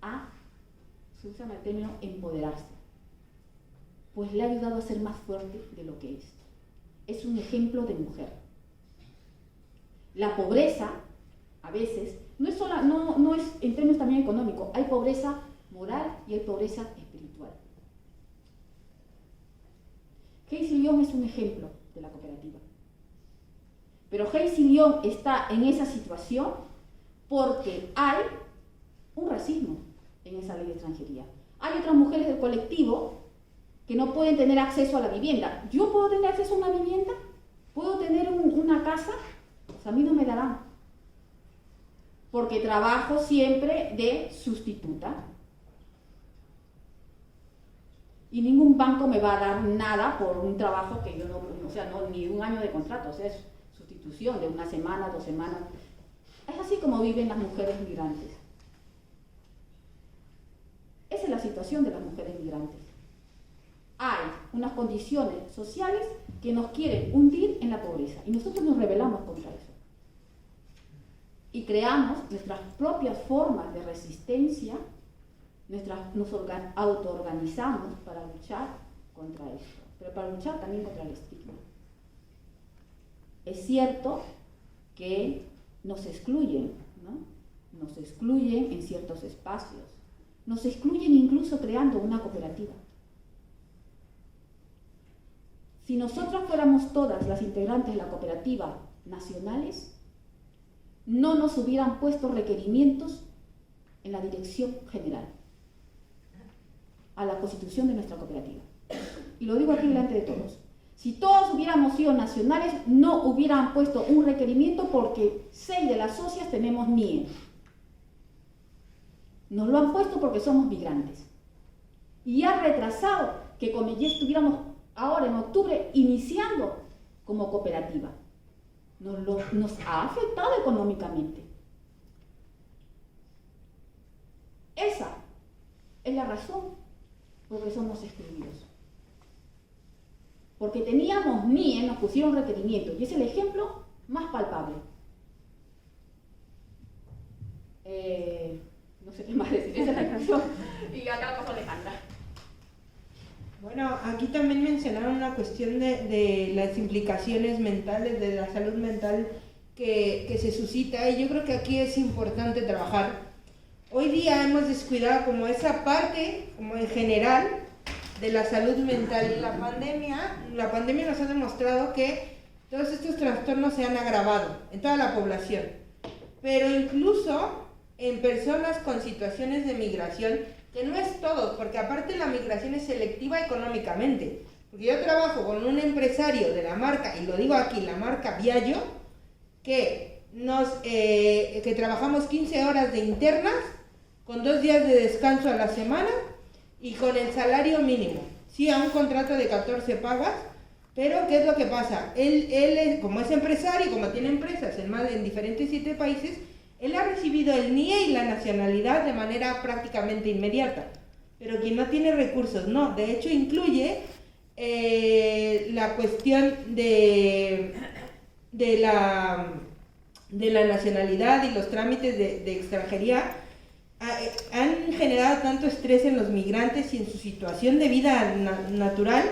a, se usa el término, empoderarse. Pues le ha ayudado a ser más fuerte de lo que es. Es un ejemplo de mujer. La pobreza, a veces, no es en términos también económicos, hay pobreza moral y hay pobreza espiritual. Heisy León es un ejemplo de la cooperativa. Pero Heisy León está en esa situación porque hay un racismo en esa ley de extranjería. Hay otras mujeres del colectivo que no pueden tener acceso a la vivienda. ¿Yo puedo tener acceso a una vivienda? ¿Puedo tener una casa? Pues a mí no me darán. Porque trabajo siempre de sustituta. Y ningún banco me va a dar nada por un trabajo que yo no, o sea, no, ni un año de contrato, o sea, es sustitución de una semana, 2 semanas. Es así como viven las mujeres migrantes. Esa es la situación de las mujeres migrantes. Hay unas condiciones sociales que nos quieren hundir en la pobreza y nosotros nos rebelamos contra eso. Y creamos nuestras propias formas de resistencia, nos autoorganizamos para luchar contra esto, pero para luchar también contra el estigma. Es cierto que nos excluyen, ¿no? Nos excluyen en ciertos espacios, nos excluyen incluso creando una cooperativa. Si nosotros fuéramos todas las integrantes de la cooperativa nacionales, no nos hubieran puesto requerimientos en la dirección general a la constitución de nuestra cooperativa. Y lo digo aquí delante de todos. Si todos hubiéramos sido nacionales, no hubieran puesto un requerimiento porque 6 de las socias tenemos NIE. Nos lo han puesto porque somos migrantes. Y ha retrasado que como ya estuviéramos ahora en octubre iniciando como cooperativa. Nos ha afectado económicamente. Esa es la razón por que somos excluidos. Porque teníamos NIE, nos pusieron requerimientos, y es el ejemplo más palpable. No sé qué más decir, esa es la expresión. Y acá la paso a Alejandra.
Bueno, aquí también mencionaron una cuestión de las implicaciones mentales, de la salud mental que se suscita, y yo creo que aquí es importante trabajar. Hoy día hemos descuidado como esa parte, como en general, de la salud mental. Y la pandemia nos ha demostrado que todos estos trastornos se han agravado en toda la población, pero incluso en personas con situaciones de migración, que no es todo, porque aparte la migración es selectiva económicamente. Porque yo trabajo con un empresario de la marca, y lo digo aquí, la marca Viallo, que trabajamos 15 horas de internas, con 2 días de descanso a la semana y con el salario mínimo. Sí, a un contrato de 14 pagas, pero ¿qué es lo que pasa? Él como es empresario, como tiene empresas en diferentes 7 países, él ha recibido el NIE y la nacionalidad de manera prácticamente inmediata. Pero quien no tiene recursos, no. De hecho, incluye la cuestión de la nacionalidad y los trámites de extranjería. Han generado tanto estrés en los migrantes y en su situación de vida natural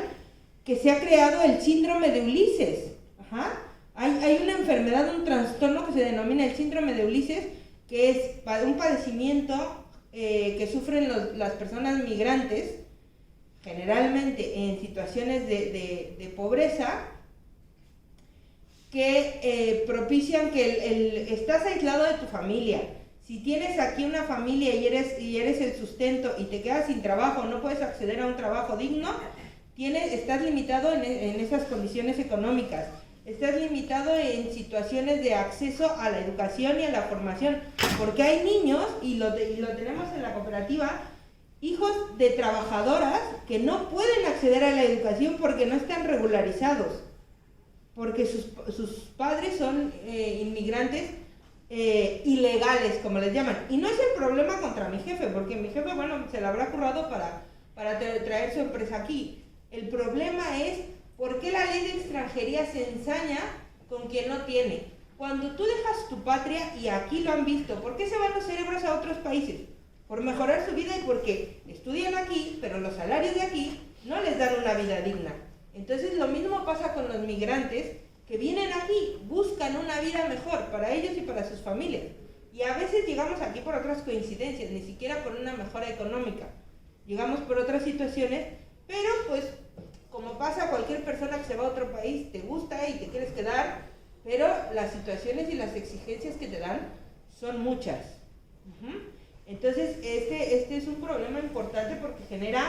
que se ha creado el síndrome de Ulises. Ajá. Hay una enfermedad, un trastorno que se denomina el síndrome de Ulises, que es un padecimiento que sufren las personas migrantes, generalmente en situaciones de pobreza, que propician que estás aislado de tu familia. Si tienes aquí una familia y eres el sustento y te quedas sin trabajo, no puedes acceder a un trabajo digno, estás limitado en esas condiciones económicas. Estás limitado en situaciones de acceso a la educación y a la formación, porque hay niños, y lo tenemos en la cooperativa, hijos de trabajadoras que no pueden acceder a la educación porque no están regularizados. porque sus padres son inmigrantes ilegales, como les llaman. Y no es el problema contra mi jefe, porque mi jefe, bueno, se la habrá currado para traer su empresa aquí. El problema es por qué la ley de extranjería se ensaña con quien no tiene. Cuando tú dejas tu patria, y aquí lo han visto, ¿por qué se van los cerebros a otros países? Por mejorar su vida y porque estudian aquí, pero los salarios de aquí no les dan una vida digna. Entonces lo mismo pasa con los migrantes que vienen aquí, buscan una vida mejor para ellos y para sus familias. Y a veces llegamos aquí por otras coincidencias, ni siquiera por una mejora económica. Llegamos por otras situaciones, pero pues como pasa a cualquier persona que se va a otro país, te gusta y te quieres quedar, pero las situaciones y las exigencias que te dan son muchas. Entonces este es un problema importante porque genera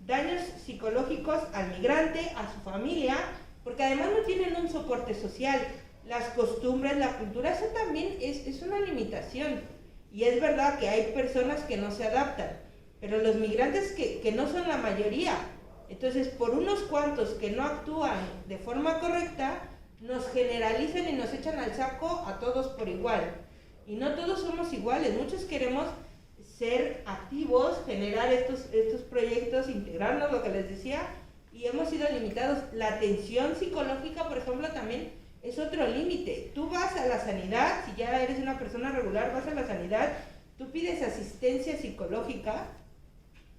daños psicológicos al migrante, a su familia, porque además no tienen un soporte social. Las costumbres, la cultura, eso también es una limitación. Y es verdad que hay personas que no se adaptan, pero los migrantes que no son la mayoría. Entonces, por unos cuantos que no actúan de forma correcta, nos generalizan y nos echan al saco a todos por igual. Y no todos somos iguales, muchos queremos ser activos, generar estos proyectos, integrarnos, lo que les decía, y hemos sido limitados. La atención psicológica, por ejemplo, también es otro límite. Tú vas a la sanidad, si ya eres una persona regular, vas a la sanidad, tú pides asistencia psicológica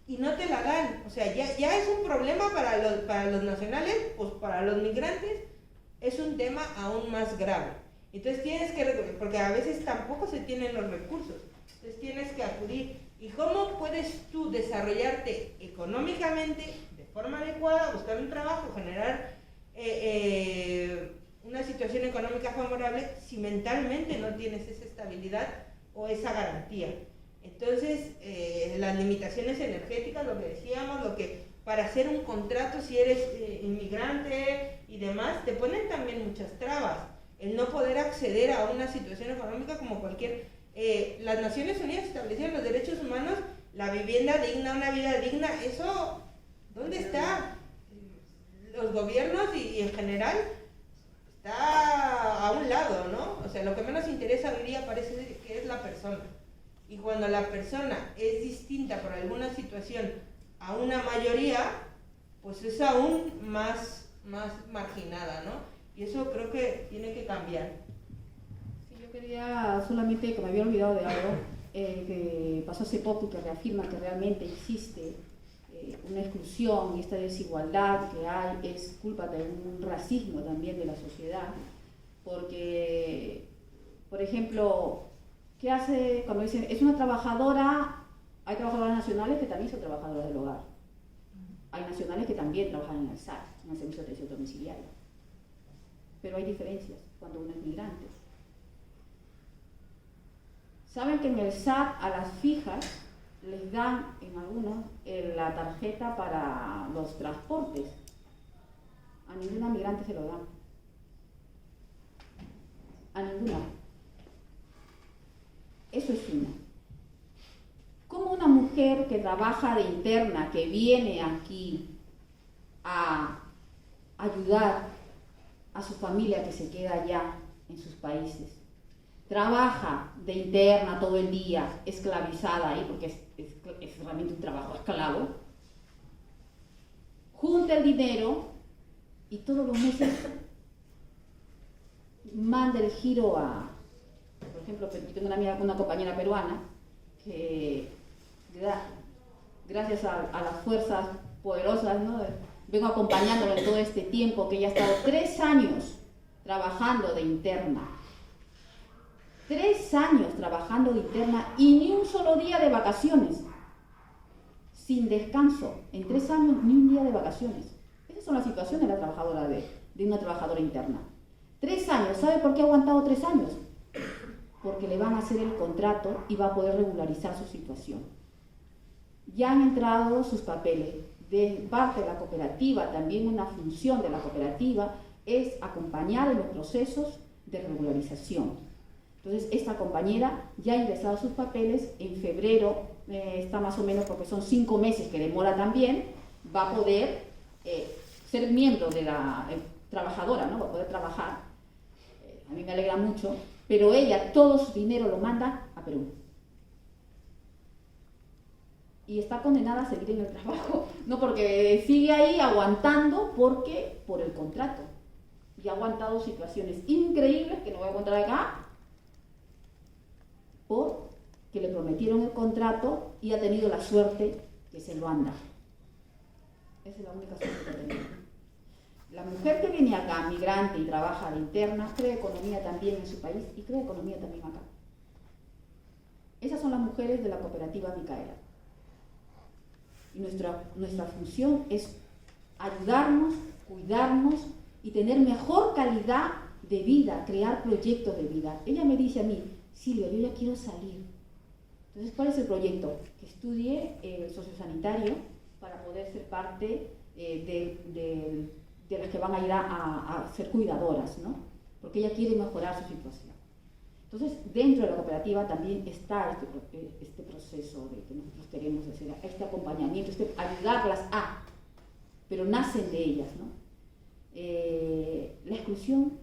y no te la dan. O sea, ya es un problema para los nacionales, pues para los migrantes es un tema aún más grave. Entonces tienes que, porque a veces tampoco se tienen los recursos, entonces tienes que acudir. ¿Y cómo puedes tú desarrollarte económicamente de forma adecuada, buscar un trabajo, generar una situación económica favorable si mentalmente no tienes esa estabilidad o esa garantía? Entonces, las limitaciones energéticas, lo que decíamos, lo que para hacer un contrato, si eres inmigrante y demás, te ponen también muchas trabas. El no poder acceder a una situación económica como cualquier... las Naciones Unidas establecieron los derechos humanos, la vivienda digna, una vida digna, eso, ¿dónde está? Los gobiernos y en general está a un lado, ¿no? O sea, lo que menos interesa hoy día parece que es la persona. Y cuando la persona es distinta por alguna situación a una mayoría, pues es aún más marginada, ¿no? Y eso creo que tiene que cambiar.
Sí, yo quería solamente, que me había olvidado de algo, que pasó hace poco y que reafirma que realmente existe una exclusión y esta desigualdad que hay es culpa de un racismo también de la sociedad, porque, por ejemplo, ¿qué hace cuando dicen es una trabajadora? Hay trabajadoras nacionales que también son trabajadoras del hogar. Hay nacionales que también trabajan en el SAT, en el Servicio de Atención Domiciliaria. Pero hay diferencias cuando uno es migrante. Saben que en el SAT a las fijas les dan, en algunos, la tarjeta para los transportes. A ninguna migrante se lo dan. A ninguna. Eso es uno. ¿Cómo una mujer que trabaja de interna, que viene aquí a ayudar a su familia que se queda allá en sus países, trabaja de interna todo el día, esclavizada ahí, porque es realmente un trabajo esclavo, junta el dinero y todos los meses manda el giro a, por ejemplo, yo tengo una compañera peruana que gracias a las fuerzas poderosas, ¿no? Vengo acompañándola en todo este tiempo, que ella ha estado 3 años trabajando de interna. 3 años trabajando de interna y ni un solo día de vacaciones. Sin descanso. En 3 años ni un día de vacaciones. Esas son las situaciones de la trabajadora de una trabajadora interna. 3 años. ¿Sabe por qué ha aguantado 3 años? Porque le van a hacer el contrato y va a poder regularizar su situación. Ya han entrado sus papeles. De parte de la cooperativa, también una función de la cooperativa es acompañar en los procesos de regularización. Entonces, esta compañera ya ha ingresado sus papeles, en febrero, está más o menos, porque son 5 meses que demora también, va a poder ser miembro de la trabajadora, ¿no? Va a poder trabajar. A mí me alegra mucho, pero ella todo su dinero lo manda a Perú. Y está condenada a seguir en el trabajo, no porque sigue ahí aguantando por el contrato. Y ha aguantado situaciones increíbles que no voy a contar acá, porque le prometieron el contrato y ha tenido la suerte que se lo han dado. Esa es la única suerte que ha tenido. La mujer que viene acá, migrante y trabaja de interna, crea economía también en su país y crea economía también acá. Esas son las mujeres de la cooperativa Micaela. Y nuestra función es ayudarnos, cuidarnos y tener mejor calidad de vida, crear proyectos de vida. Ella me dice a mí, Silvia, yo ya quiero salir. Entonces, ¿cuál es el proyecto? Que estudie sociosanitario para poder ser parte de las que van a ir a ser cuidadoras, ¿no? Porque ella quiere mejorar su situación. Entonces, dentro de la cooperativa también está este proceso de que nosotros queremos hacer, este acompañamiento, ayudarlas pero nacen de ellas, ¿no? La exclusión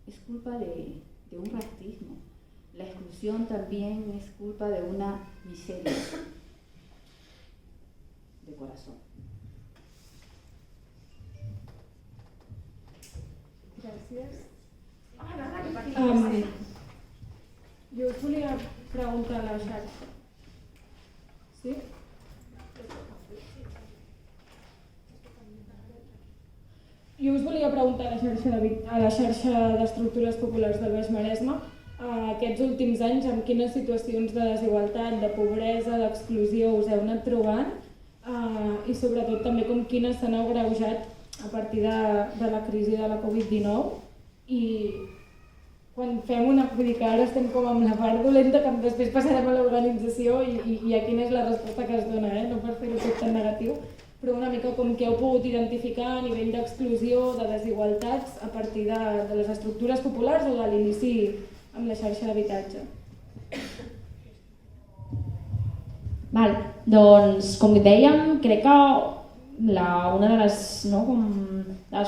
es culpa de un racismo. La exclusión también es culpa de una miseria de corazón.
Gràcies. Jo us volia preguntar a la xarxa. Sí? Jo us volia preguntar a la xarxa d'estructures populars del Baix Maresme aquests últims anys amb quines situacions de desigualtat, de pobresa, d'exclusió us heu anat trobant i sobretot també com quines s'han agreujat a partir de la crisi de la Covid-19 i quan fem vull dir que ara estem com amb la part dolenta que després passarem a l'organització i a quina és la resposta que es dona, no per fer-ho tot tan negatiu, però una mica com que heu pogut identificar a nivell d'exclusió, de desigualtats a partir de les estructures populars o de l'inici amb la xarxa d'habitatge.
Doncs, com dèiem, crec que una de les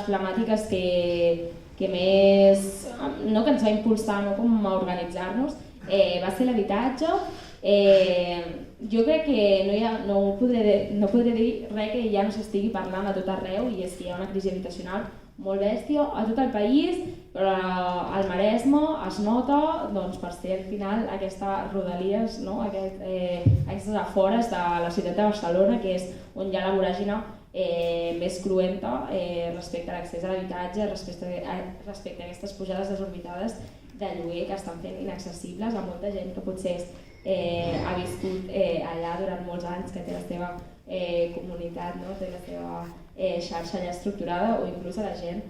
problemàtiques que més que ens va impulsar a organitzar-nos va ser l'habitatge. Jo crec que no podré dir res que ja no s'estigui parlant a tot arreu i és que hi ha una crisi habitacional molt bèstia a tot el país, però al Maresme es nota per ser al final aquestes rodalies, aquestes afores de la ciutat de Barcelona, que és on hi ha la voràgina més cruenta respecte a l'accés a l'habitatge, respecte a aquestes pujades desorbitades de lloguer que estan fent inaccessibles a molta gent que potser ha viscut allà durant molts anys, que té la seva comunitat, té la seva xarxa ja estructurada, o inclús a la gent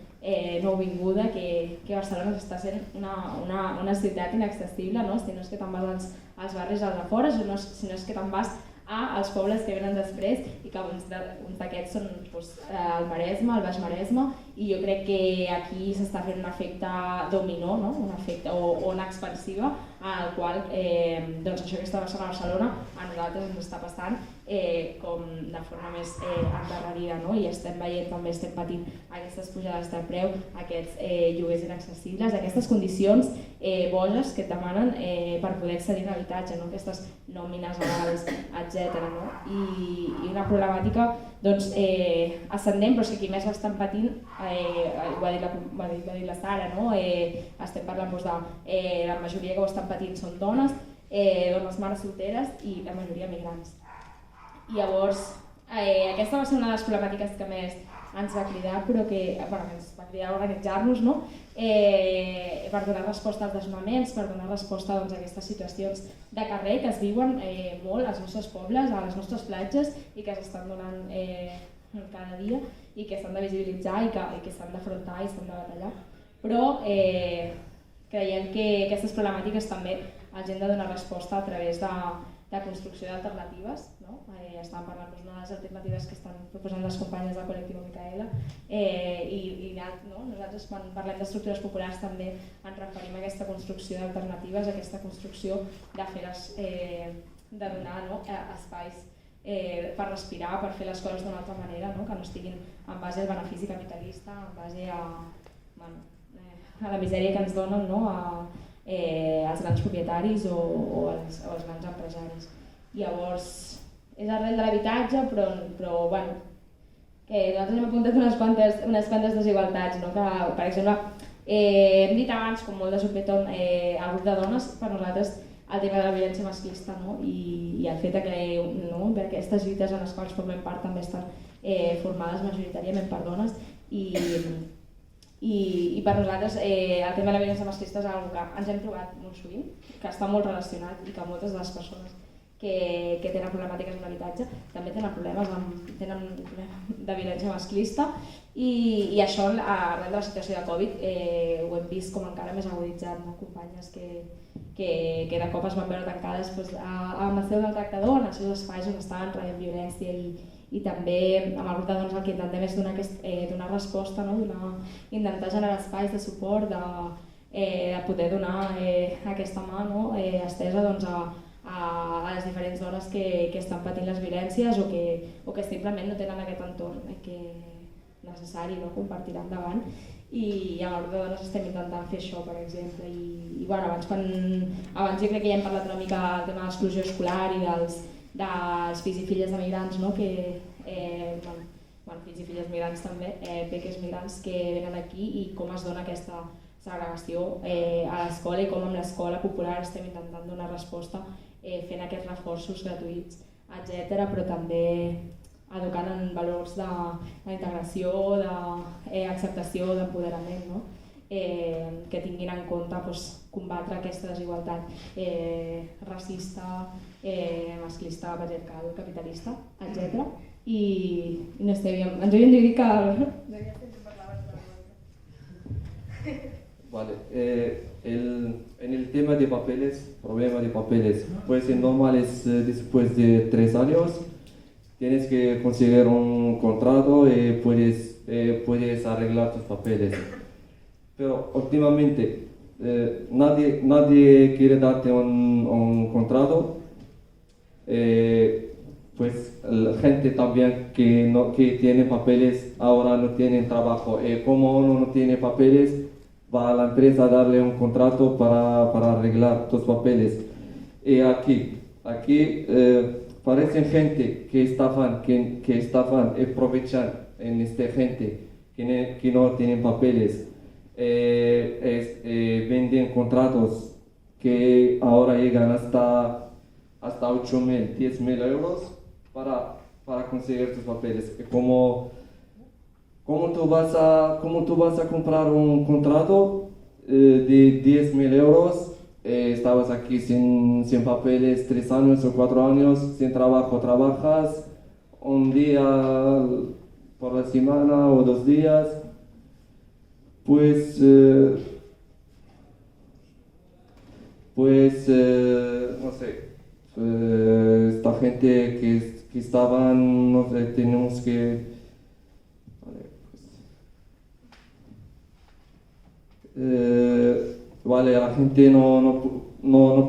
nouvinguda que Barcelona està sent una ciutat inaccessible, si no és que te'n vas als barris als afores, si no és que te'n vas als pobles que venen després i que uns d'aquests són el Maresme, el Baix Maresme, i jo crec que aquí s'està fent un efecte dominó, un efecte o ona expansiva, en el qual això que està passant a Barcelona a nosaltres ens està passant com de forma més endarrerida, i estem veient, també estem patint aquestes pujades de preu, aquests lloguers inaccessibles, aquestes condicions bones que et demanen per poder accedir a l'habitatge, aquestes nòmines legals, etc. I una problemàtica ascendent, però és que qui més l'estan patint, ho ha dit la Sara, estem parlant de la majoria que ho estan patint són dones mares solteres i la majoria migrants. I llavors, aquesta va ser una de les problemàtiques que més ens va cridar, però que ens va cridar a organitzar-nos per donar resposta als desnonaments, per donar resposta a aquestes situacions de carrer que es viuen molt als nostres pobles, a les nostres platges i que s'estan donant cada dia i que s'han de visibilitzar i que s'han d'afrontar i s'han de batallar. Però creiem que aquestes problemàtiques també els hem de donar resposta a través de construcció d'alternatives. Estàvem parlant d'una de les alternatives que estan proposant les companyes del col·lectiu Micaela i nosaltres quan parlem d'estructures populars també ens referim a aquesta construcció d'alternatives, a aquesta construcció de donar espais per respirar, per fer les coses d'una altra manera, que no estiguin en base al benefici capitalista, en base bueno, a la misèria que ens donen, no? Els grans propietaris o els grans empresaris. Llavors, és arrel de l'habitatge, però bueno, que nosaltres hem apuntat unes quantes desigualtats, no? Que, per exemple, hem dit abans, com molt de supletor, el grup de dones, per nosaltres el tema de la violència masclista, no? I el fet que aquestes lluites en les quals formem part també estan formades majoritàriament per dones i per nosaltres el tema de la violència masclista és una cosa que ens hem trobat molt sovint, que està molt relacionat i que moltes de les persones que tenen problemàtiques amb l'habitatge també tenen problemes de violència masclista i això arrel de la situació de Covid ho hem vist com encara més aguditzat, no? Companyes que de cop es van veure tancades amb el seu del tractador en els seus espais on estaven rebent violència i també amb el grup de dones el que intentem és donar resposta, no? Intentar generar espais de suport, de poder donar aquesta mà, no? Estesa doncs, a les diferents dones que estan patint les violències o que simplement no tenen aquest entorn necessari, no? Compartir endavant i amb el grup de dones estem intentant fer això, per exemple, i bueno, abans jo crec que ja hem parlat una mica del tema de l'exclusió escolar i dels fills i filles de migrants, no? Fills i filles migrants també, peques migrants que venen aquí i com es dona aquesta segregació a l'escola i com amb l'escola popular estem intentant donar resposta fent aquests reforços gratuïts, etc., però també educant en valors d'integració, d'acceptació, d'empoderament, no? Que tinguin en compte combatre aquesta desigualtat racista, masclista, patriarcal, capitalista, etc. I no sé, ens havíem de dir que...
Vale, en el tema de papeles, problema de papeles, pues el normal es después de 3 años tienes que conseguir un contrato y puedes arreglar tus papeles. Pero últimamente nadie quiere darte un contrato, pues la gente también que tiene papeles ahora no tienen trabajo. Como uno no tiene papeles, va a la empresa a darle un contrato para arreglar tus papeles. Y aquí parecen gente que estafan y aprovechan en esta gente que no tienen papeles. Venden contratos que ahora llegan hasta 8.000, 10.000 euros para conseguir tus papeles. ¿Cómo tú vas a comprar un contrato de 10.000 euros? Estabas aquí sin papeles 3 años o 4 años, sin trabajo, trabajas un día por la semana o 2 días, pues no sé, esta gente que estaban, no sé, tenemos que... Vale, la gente no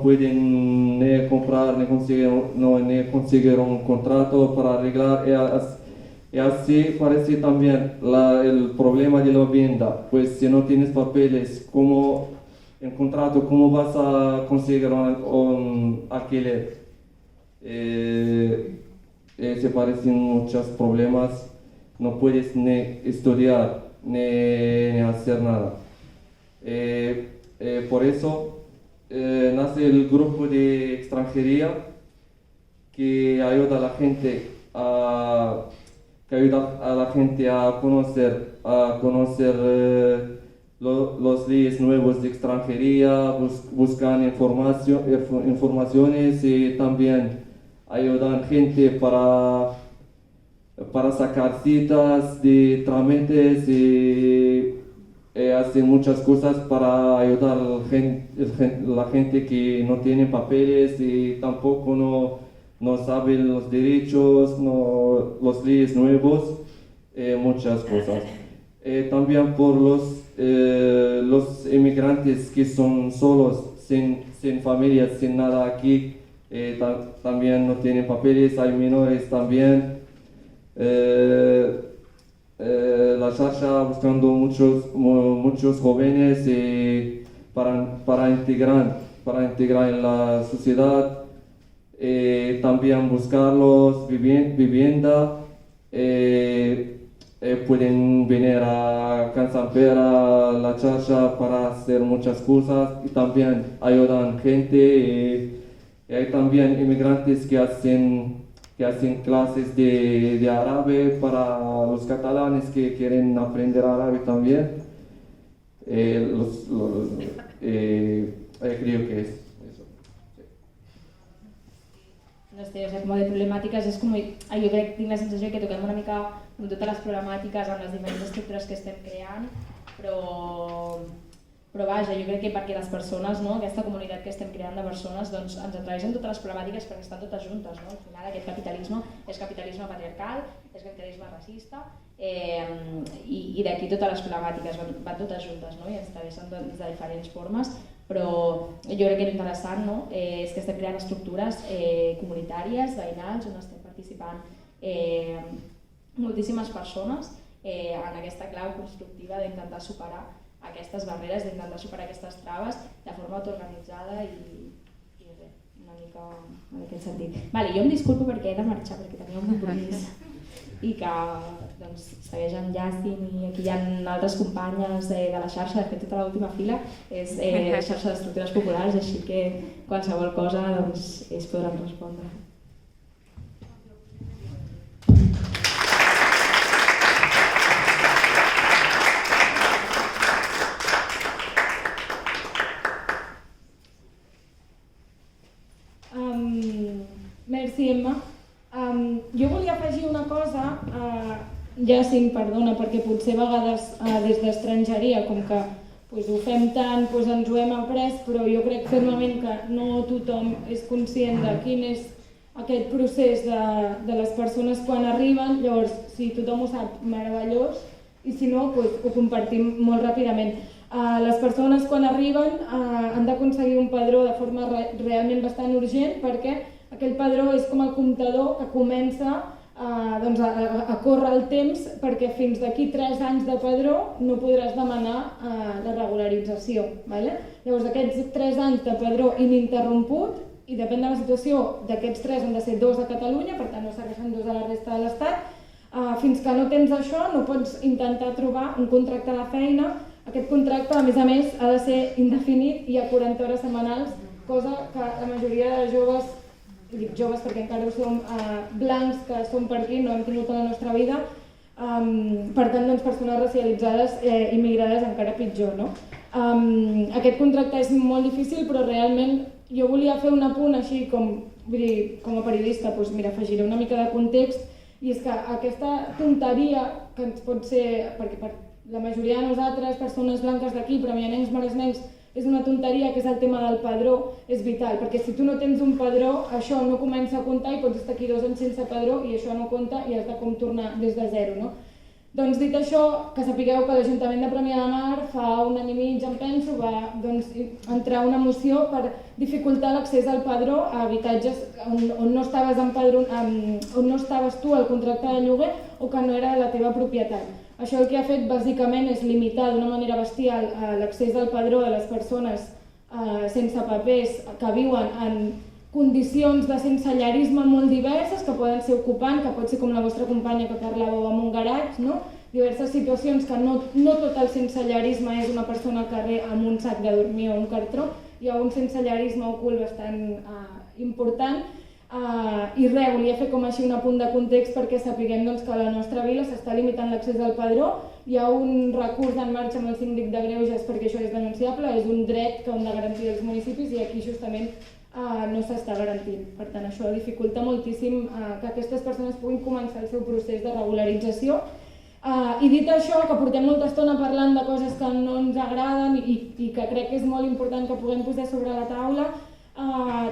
puede ni comprar ni conseguir un contrato para arreglar y así parece también el problema de la vivienda. Pues si no tienes papeles, ¿cómo vas a conseguir un alquiler? Se parecen muchos problemas, no puedes ni estudiar ni hacer nada. Por eso nace el grupo de extranjería que ayuda a la gente a conocer los leyes nuevos de extranjería, buscan informaciones y también ayudan gente para sacar citas de trámites y hacen muchas cosas para ayudar a la gente que no tiene papeles y tampoco no saben los derechos, los leyes nuevos, muchas cosas. También por los inmigrantes que son solos, sin familias, sin nada aquí, también no tienen papeles, hay menores también. la xarxa buscando muchos jóvenes para integrar en la sociedad, también buscarlos vivienda, pueden venir a Cansampera, la xarxa, para hacer muchas cosas y también ayudan gente. Hay también inmigrantes que hacen clases de árabe para los catalanes que quieren aprender árabe también. Creo que es eso.
No sé, o sigui, com de problemàtiques, és com, jo crec, tinc la sensació que toquem una mica amb totes les problemàtiques, amb les diferents estructures que estem creant, però vaja, jo crec que perquè les persones, no, aquesta comunitat que estem creant de persones, doncs ens atreveixen totes les problemàtiques perquè estan totes juntes, no? Al final aquest capitalisme és capitalisme patriarcal, és capitalisme racista, i d'aquí totes les problemàtiques van totes juntes, no? I ens travessen de diferents formes, però jo crec que l'interessant, no, és que estem creant estructures comunitàries, veïnals, on estem participant moltíssimes persones en aquesta clau constructiva d'intentar superar aquestes barreres, d'intentar superar aquestes traves de forma autoorganitzada i res, una mica en aquest sentit. Vale, jo em disculpo perquè he de marxar, perquè tenia un compromís i que doncs, segueix en Yassin i aquí hi ha altres companyes de la xarxa, de fet tota l'última fila és xarxa d'estructures populars, així que qualsevol cosa doncs, ells podran respondre.
Merci, Emma. Jo volia afegir una cosa, Yassin, perdona, perquè potser a vegades des d'estrangeria, com que ho fem tant, ens ho hem après, però jo crec fermament que no tothom és conscient de quin és aquest procés de les persones quan arriben. Llavors, si tothom ho sap, meravellós, i si no, ho compartim molt ràpidament. Les persones quan arriben han d'aconseguir un padró de forma realment bastant urgent, perquè aquell padró és com el comptador que comença a córrer el temps, perquè fins d'aquí 3 anys de padró no podràs demanar la regularització. Llavors aquests 3 anys de padró ininterromput, i depèn de la situació, d'aquests 3 han de ser 2 a Catalunya, per tant no segueixen 2 a la resta de l'Estat. Fins que no tens això no pots intentar trobar un contracte de feina. Aquest contracte, a més, ha de ser indefinit i a 40 hores setmanals, cosa que la majoria de joves, dic joves perquè encara ho som, blancs que som per aquí, no hem tingut a la nostra vida, per tant, persones racialitzades i migrades encara pitjor. Aquest contracte és molt difícil, però realment jo volia fer un apunt així com a periodista, afegiré una mica de context, i és que aquesta tonteria que ens pot ser, perquè per la majoria de nosaltres, persones blanques d'aquí, premianencs, maresmencs, és una tonteria, que és el tema del padró, és vital, perquè si tu no tens un padró, això no comença a comptar i pots estar aquí 2 anys sense padró i això no compta i has de tornar des de zero. Doncs dit això, que sapigueu que l'Ajuntament de Premià de Mar fa 1 any i mig, em penso, va entrar una moció per dificultar l'accés al padró a habitatges on no estaves tu al contracte de lloguer o que no era la teva propietat. Això el que ha fet bàsicament és limitar d'una manera bestial l'accés al padró de les persones sense papers que viuen en condicions de sensellarisme molt diverses, que poden ser ocupant, que pot ser com la vostra companya que parlàveu amb un garatge, diverses situacions que no tot el sensellarisme és una persona al carrer amb un sac de dormir o un cartró, hi ha un sensellarisme ocult bastant important. I res, volia fer com així un apunt de context perquè sapiguem que a la nostra vila s'està limitant l'accés al padró. Hi ha un recurs en marxa amb el síndic de Greuges perquè això és denunciable, és un dret que han de garantir els municipis i aquí justament no s'està garantint. Per tant, això dificulta moltíssim que aquestes persones puguin començar el seu procés de regularització. I dit això, que portem molta estona parlant de coses que no ens agraden i que crec que és molt important que puguem posar sobre la taula,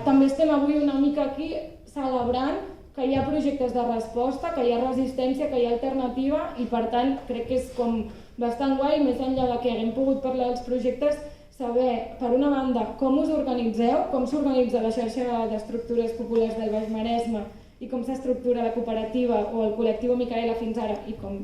també estem avui una mica aquí celebrant que hi ha projectes de resposta, que hi ha resistència, que hi ha alternativa i per tant crec que és com bastant guai, més enllà de que haguem pogut parlar dels projectes, saber, per una banda, com us organitzeu, com s'organitza la xarxa d'estructures populars del Baix Maresme i com s'estructura la cooperativa o el col·lectiu Micaela fins ara i com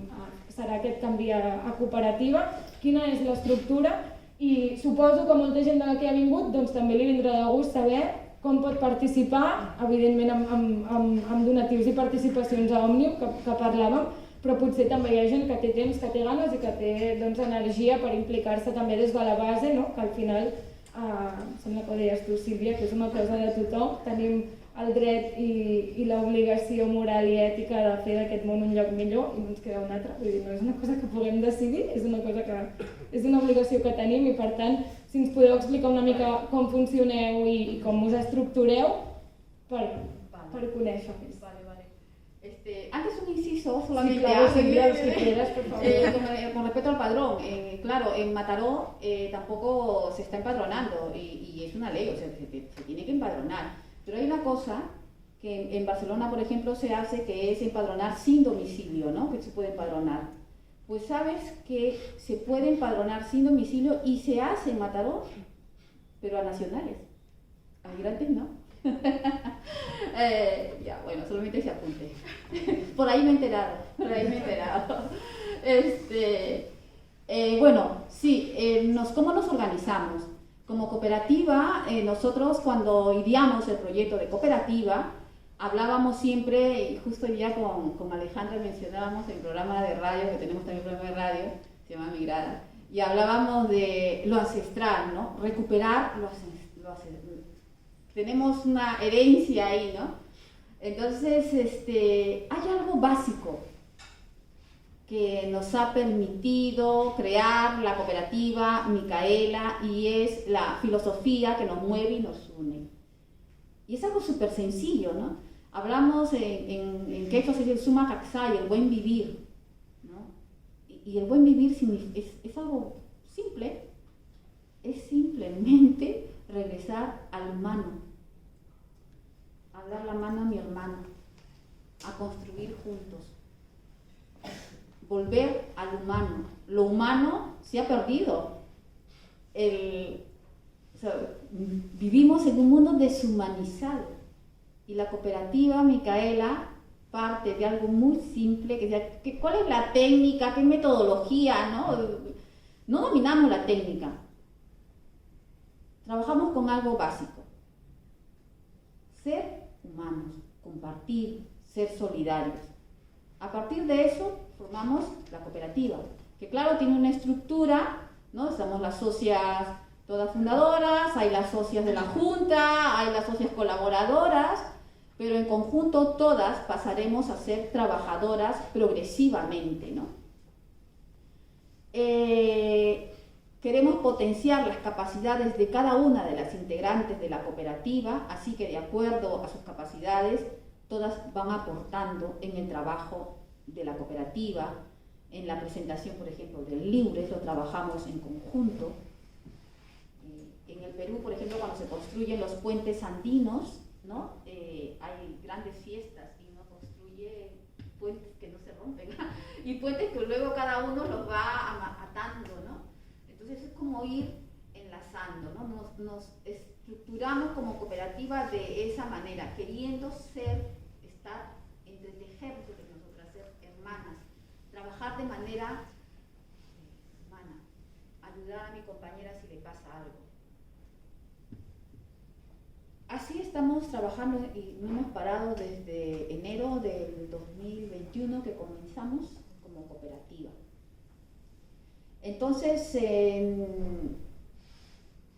serà aquest canvi a cooperativa, quina és l'estructura, i suposo que molta gent de la que ha vingut doncs, també li vindrà de gust saber com pot participar, evidentment amb donatius i participacions a Òmnium, que parlàvem, però potser també hi ha gent que té temps, que té ganes i que té doncs, energia per implicar-se també des de la base, no? Que al final, sembla que ho deies tu, Sílvia, que és una cosa de tothom, tenim el dret i l'obligació moral i ètica de fer d'aquest món un lloc millor i no ens queda un altre, vull dir, no és una cosa que puguem decidir, és una obligació que tenim i per tant, si ens podeu explicar una mica com funcioneu i com us estructureu per conèixer més.
Antes un inciso solamente
sí, claro, si quieras, por favor.
Con respecto al padrón, claro, en Mataró tampoco se está empadronando y es una ley, o sea, se tiene que empadronar. Pero hay una cosa que en Barcelona, por ejemplo, se hace, que es empadronar sin domicilio, ¿no? Que se puede empadronar. Pues sabes que se puede empadronar sin domicilio y se hace en Mataró, pero a nacionales. A migrantes no. Ya, bueno, solamente ese apunte. Por ahí me he enterado. Bueno, sí, ¿cómo nos organizamos? Como cooperativa, nosotros cuando ideamos el proyecto de cooperativa, hablábamos siempre, y justo ya con Alejandra mencionábamos en el programa de radio, que tenemos también un programa de radio, se llama Migrada, y hablábamos de lo ancestral, ¿no? Recuperar lo ancestral. Tenemos una herencia ahí, ¿no? Entonces, hay algo básico que nos ha permitido crear la cooperativa Micaela y es la filosofía que nos mueve y nos une. Y es algo súper sencillo, ¿no? Hablamos en quechua se dice el suma caxay, el buen vivir, ¿no? Y el buen vivir es algo simple, es simplemente regresar al humano, a dar la mano a mi hermano, a construir juntos. Volver al humano. Lo humano se ha perdido. Vivimos en un mundo deshumanizado y la cooperativa Micaela parte de algo muy simple, ¿cuál es la técnica? ¿Qué metodología? No dominamos la técnica. Trabajamos con algo básico. Ser humanos, compartir, ser solidarios. A partir de eso formamos la cooperativa, que claro tiene una estructura, ¿no? Estamos las socias todas fundadoras, hay las socias de la junta, hay las socias colaboradoras, pero en conjunto todas pasaremos a ser trabajadoras progresivamente, ¿no? Queremos potenciar las capacidades de cada una de las integrantes de la cooperativa, así que de acuerdo a sus capacidades, todas van aportando en el trabajo de la cooperativa. En la presentación, por ejemplo, del Liures, lo trabajamos en conjunto. En el Perú, por ejemplo, cuando se construyen los puentes andinos, ¿no? Hay grandes fiestas y uno construye puentes que no se rompen y puentes que luego cada uno los va atando, ¿no? Entonces es como ir enlazando, ¿no? Nos estructuramos como cooperativa de esa manera, queriendo estar, entretejernos entre nosotras, ser hermanas, trabajar de manera humana, ayudar a mi compañera si le pasa algo. Así estamos trabajando y no hemos parado desde enero del 2021 que comenzamos como cooperativa. Entonces,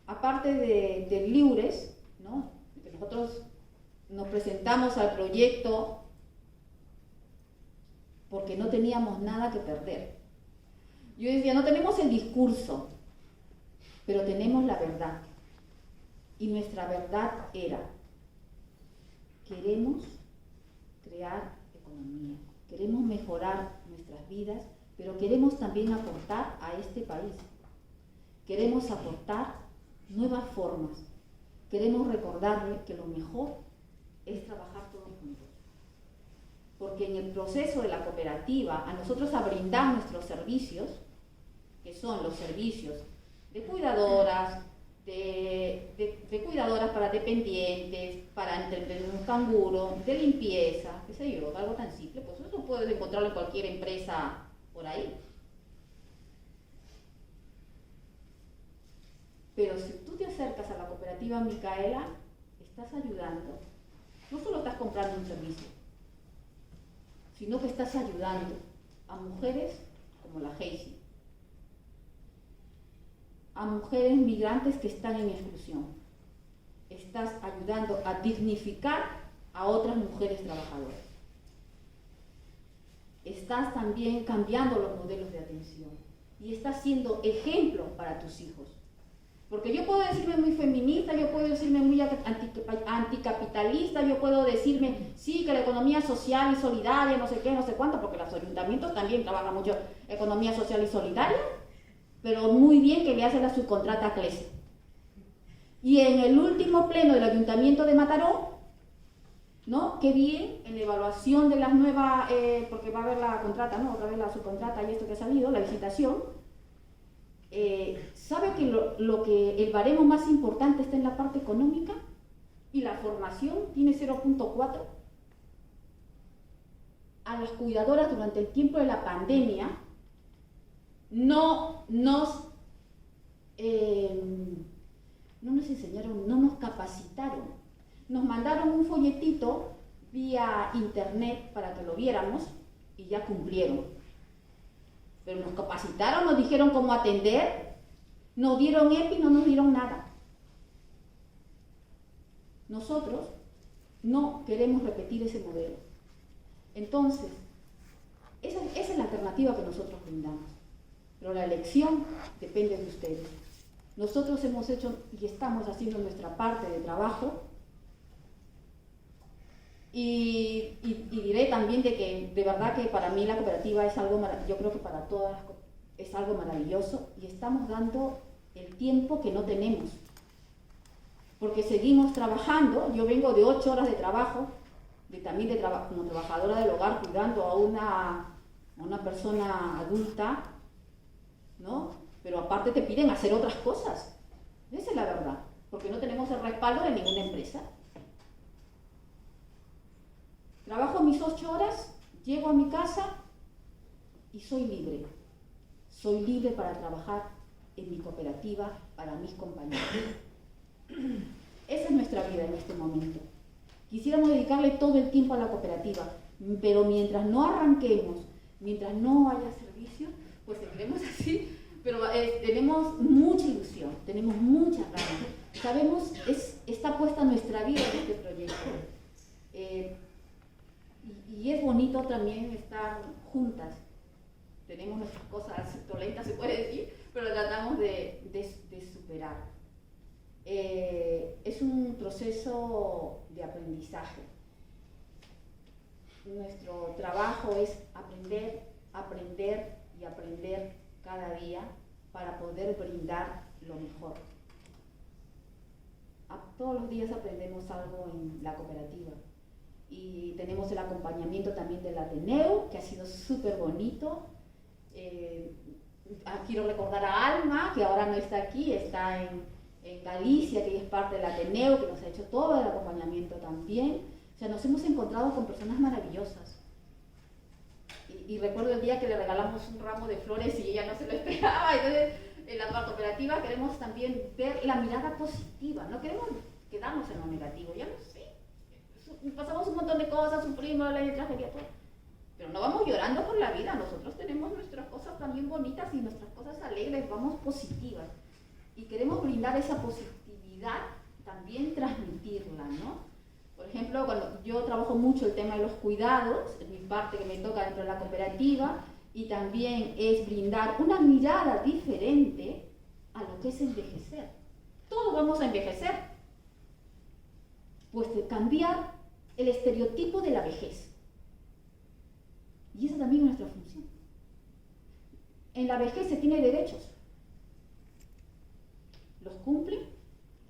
aparte del Liures, ¿no? Que nosotros nos presentamos al proyecto porque no teníamos nada que perder. Yo decía, no tenemos el discurso, pero tenemos la verdad. Y nuestra verdad era, queremos crear economía, queremos mejorar nuestras vidas, pero queremos también aportar a este país. Queremos aportar nuevas formas. Queremos recordarle que lo mejor es trabajar todos juntos. Porque en el proceso de la cooperativa, a nosotros a brindar nuestros servicios, que son los servicios de cuidadoras, de cuidadoras para dependientes, para entender un canguro, de limpieza, qué sé yo, algo tan simple, pues eso puedes encontrarlo en cualquier empresa por ahí. Pero si tú te acercas a la cooperativa Micaela, estás ayudando. No solo estás comprando un servicio, sino que estás ayudando a mujeres como la Heisy, a mujeres migrantes que están en exclusión. Estás ayudando a dignificar a otras mujeres trabajadoras. Estás también cambiando los modelos de atención y estás siendo ejemplo para tus hijos. Porque yo puedo decirme muy feminista, yo puedo decirme muy anticapitalista, yo puedo decirme, sí, que la economía social y solidaria, no sé qué, no sé cuánto, porque los ayuntamientos también trabajan mucho economía social y solidaria, pero muy bien que le hacen la subcontrata a CLESE. Y en el último pleno del Ayuntamiento de Mataró, ¿no? Qué bien, en la evaluación de las nuevas, porque va a haber la contrata, ¿no? Otra vez la subcontrata y esto que ha salido, la licitación. ¿Sabe que lo que el baremo más importante está en la parte económica? Y la formación tiene 0.4. A las cuidadoras durante el tiempo de la pandemia no nos enseñaron, no nos capacitaron. Nos mandaron un folletito vía internet para que lo viéramos y ya cumplieron. Pero nos capacitaron, nos dijeron cómo atender, nos dieron EPI, no nos dieron nada. Nosotros no queremos repetir ese modelo. Entonces, esa es la alternativa que nosotros brindamos. Pero la elección depende de ustedes. Nosotros hemos hecho y estamos haciendo nuestra parte de trabajo. Y diré también de que de verdad que para mí la cooperativa es algo, yo creo que para todas es algo maravilloso y estamos dando el tiempo que no tenemos. Porque seguimos trabajando, yo vengo de 8 horas de trabajo, como trabajadora del hogar cuidando a una persona adulta, ¿no? Pero aparte te piden hacer otras cosas. Esa es la verdad, porque no tenemos el respaldo de ninguna empresa. Trabajo mis 8 horas, llego a mi casa y soy libre. Soy libre para trabajar en mi cooperativa para mis compañeros. Esa es nuestra vida en este momento. Quisiéramos dedicarle todo el tiempo a la cooperativa, pero mientras no arranquemos, mientras no haya servicio, pues seguiremos así. Pero tenemos mucha ilusión, tenemos muchas ganas. Sabemos, está puesta nuestra vida en este proyecto. Y es bonito también estar juntas. Tenemos nuestras cosas violentas, se puede decir, pero tratamos de superar. Es un proceso de aprendizaje. Nuestro trabajo es aprender y aprender cada día para poder brindar lo mejor. Todos los días aprendemos algo en la cooperativa. Y tenemos el acompañamiento también del Ateneo, que ha sido súper bonito. Quiero recordar a Alma, que ahora no está aquí, está en Galicia, que ella es parte del Ateneo, que nos ha hecho todo el acompañamiento también. O sea, nos hemos encontrado con personas maravillosas. Y recuerdo el día que le regalamos un ramo de flores y ella no se lo esperaba. Entonces, en la parte operativa queremos también ver la mirada positiva, no queremos quedarnos en lo negativo, ya no sé. Pasamos un montón de cosas, sufrimos la tragedia, todo. Pero no vamos llorando por la vida, nosotros tenemos nuestras cosas también bonitas y nuestras cosas alegres, vamos positivas. Y queremos brindar esa positividad, también transmitirla, ¿no? Por ejemplo, cuando yo trabajo mucho el tema de los cuidados, es mi parte que me toca dentro de la cooperativa, y también es brindar una mirada diferente a lo que es envejecer. Todos vamos a envejecer. Pues de cambiar el estereotipo de la vejez. Y esa también es nuestra función. En la vejez se tiene derechos. ¿Los cumplen?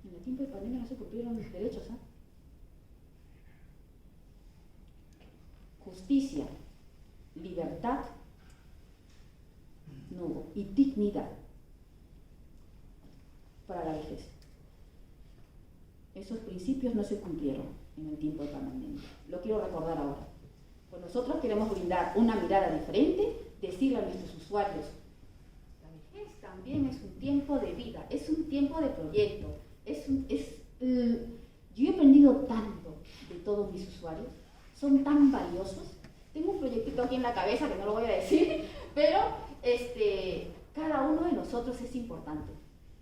En el tiempo de pandemia no se cumplieron los derechos, ¿eh? Justicia, libertad, no hubo, y dignidad para la vejez. Esos principios no se cumplieron en el tiempo de pandemia. Lo quiero recordar ahora. Pues nosotros queremos brindar una mirada diferente decirle a nuestros usuarios, la vejez también es un tiempo de vida, es un tiempo de proyecto, yo he aprendido tanto de todos mis usuarios, son tan valiosos. Tengo un proyectito aquí en la cabeza que no lo voy a decir, pero cada uno de nosotros es importante.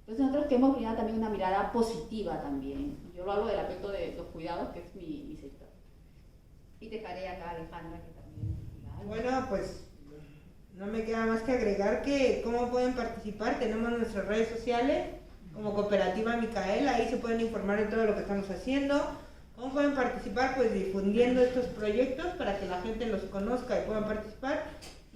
Entonces nosotros queremos brindar también una mirada positiva también. Yo lo hablo del aspecto de los cuidados, que es mi sector. Y dejaré acá a Alejandra que también diga algo.
Bueno, pues no me queda más que agregar que cómo pueden participar. Tenemos nuestras redes sociales como Cooperativa Micaela, ahí se pueden informar de todo lo que estamos haciendo. ¿Cómo pueden participar? Pues difundiendo estos proyectos para que la gente los conozca y puedan participar.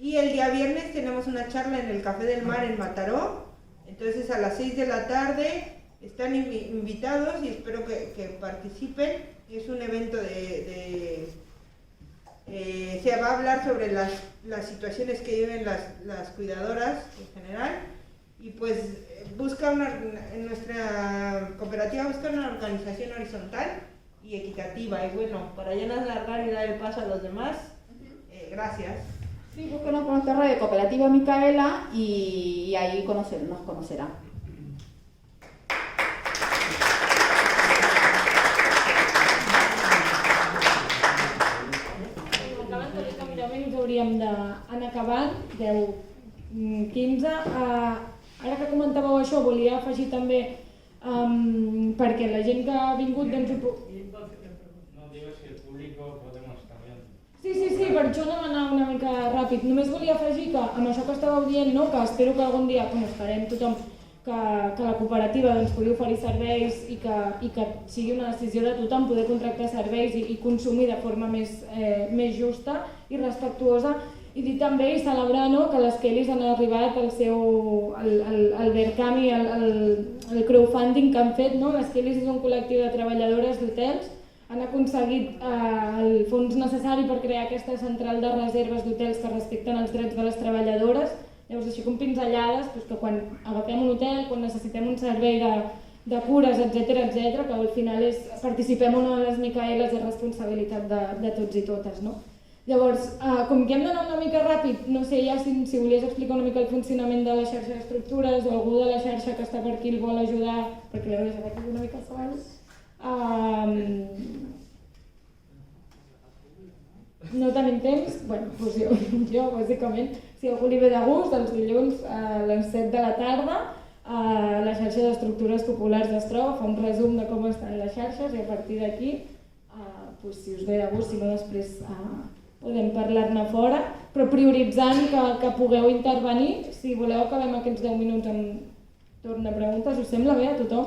Y el día viernes tenemos una charla en el Café del Mar en Mataró. Entonces a las 6 de la tarde están invitados y espero que participen. Es un evento se va a hablar sobre las situaciones que viven las cuidadoras en general. Y pues en nuestra cooperativa busca una organización horizontal y equitativa. Y bueno, para ya no alargar y dar el paso a los demás, gracias.
Sí, búsquenos por nuestra red de Cooperativa Micaela y ahí nos conocerán.
Acabant teòricament ens hauríem d'anar acabant, 10, 15. Ara que comentàveu això, volia afegir també, perquè la gent que ha vingut...
No digues si el público podemos cambiar.
Sí, per això anem a anar una mica ràpid. Només volia afegir que amb això que estàveu dient, no? Que espero que algun dia esperem tothom que la cooperativa pugui oferir serveis i que sigui una decisió de tothom poder contractar serveis i consumir de forma més justa i respectuosa. I dir també i celebrar que les Kellys han arribat al Verkam i el crowdfunding que han fet. Les Kellys és un col·lectiu de treballadores d'hotels, han aconseguit el fons necessari per crear aquesta central de reserves d'hotels que respecten els drets de les treballadores. Llavors, així com pinzellades, que quan agafem un hotel, quan necessitem un servei de cures, etc., que al final participem o no en les Micaeles és responsabilitat de tots i totes. Llavors, com que hem d'anar una mica ràpid, no sé ja si volies explicar una mica el funcionament de la xarxa d'estructures o algú de la xarxa que està per aquí el vol ajudar, perquè l'heu deixat aquí una mica sol. No tenim temps? Doncs jo, bàsicament, si algú li ve de gust, els dilluns a les 7 de la tarda, la xarxa d'estructures populars es troba, fa un resum de com estan les xarxes i a partir d'aquí, si us ve de gust, si no després podem parlar-ne fora, però prioritzant que pugueu intervenir. Si voleu acabem aquests 10 minuts amb torn de preguntes, us sembla bé a tothom?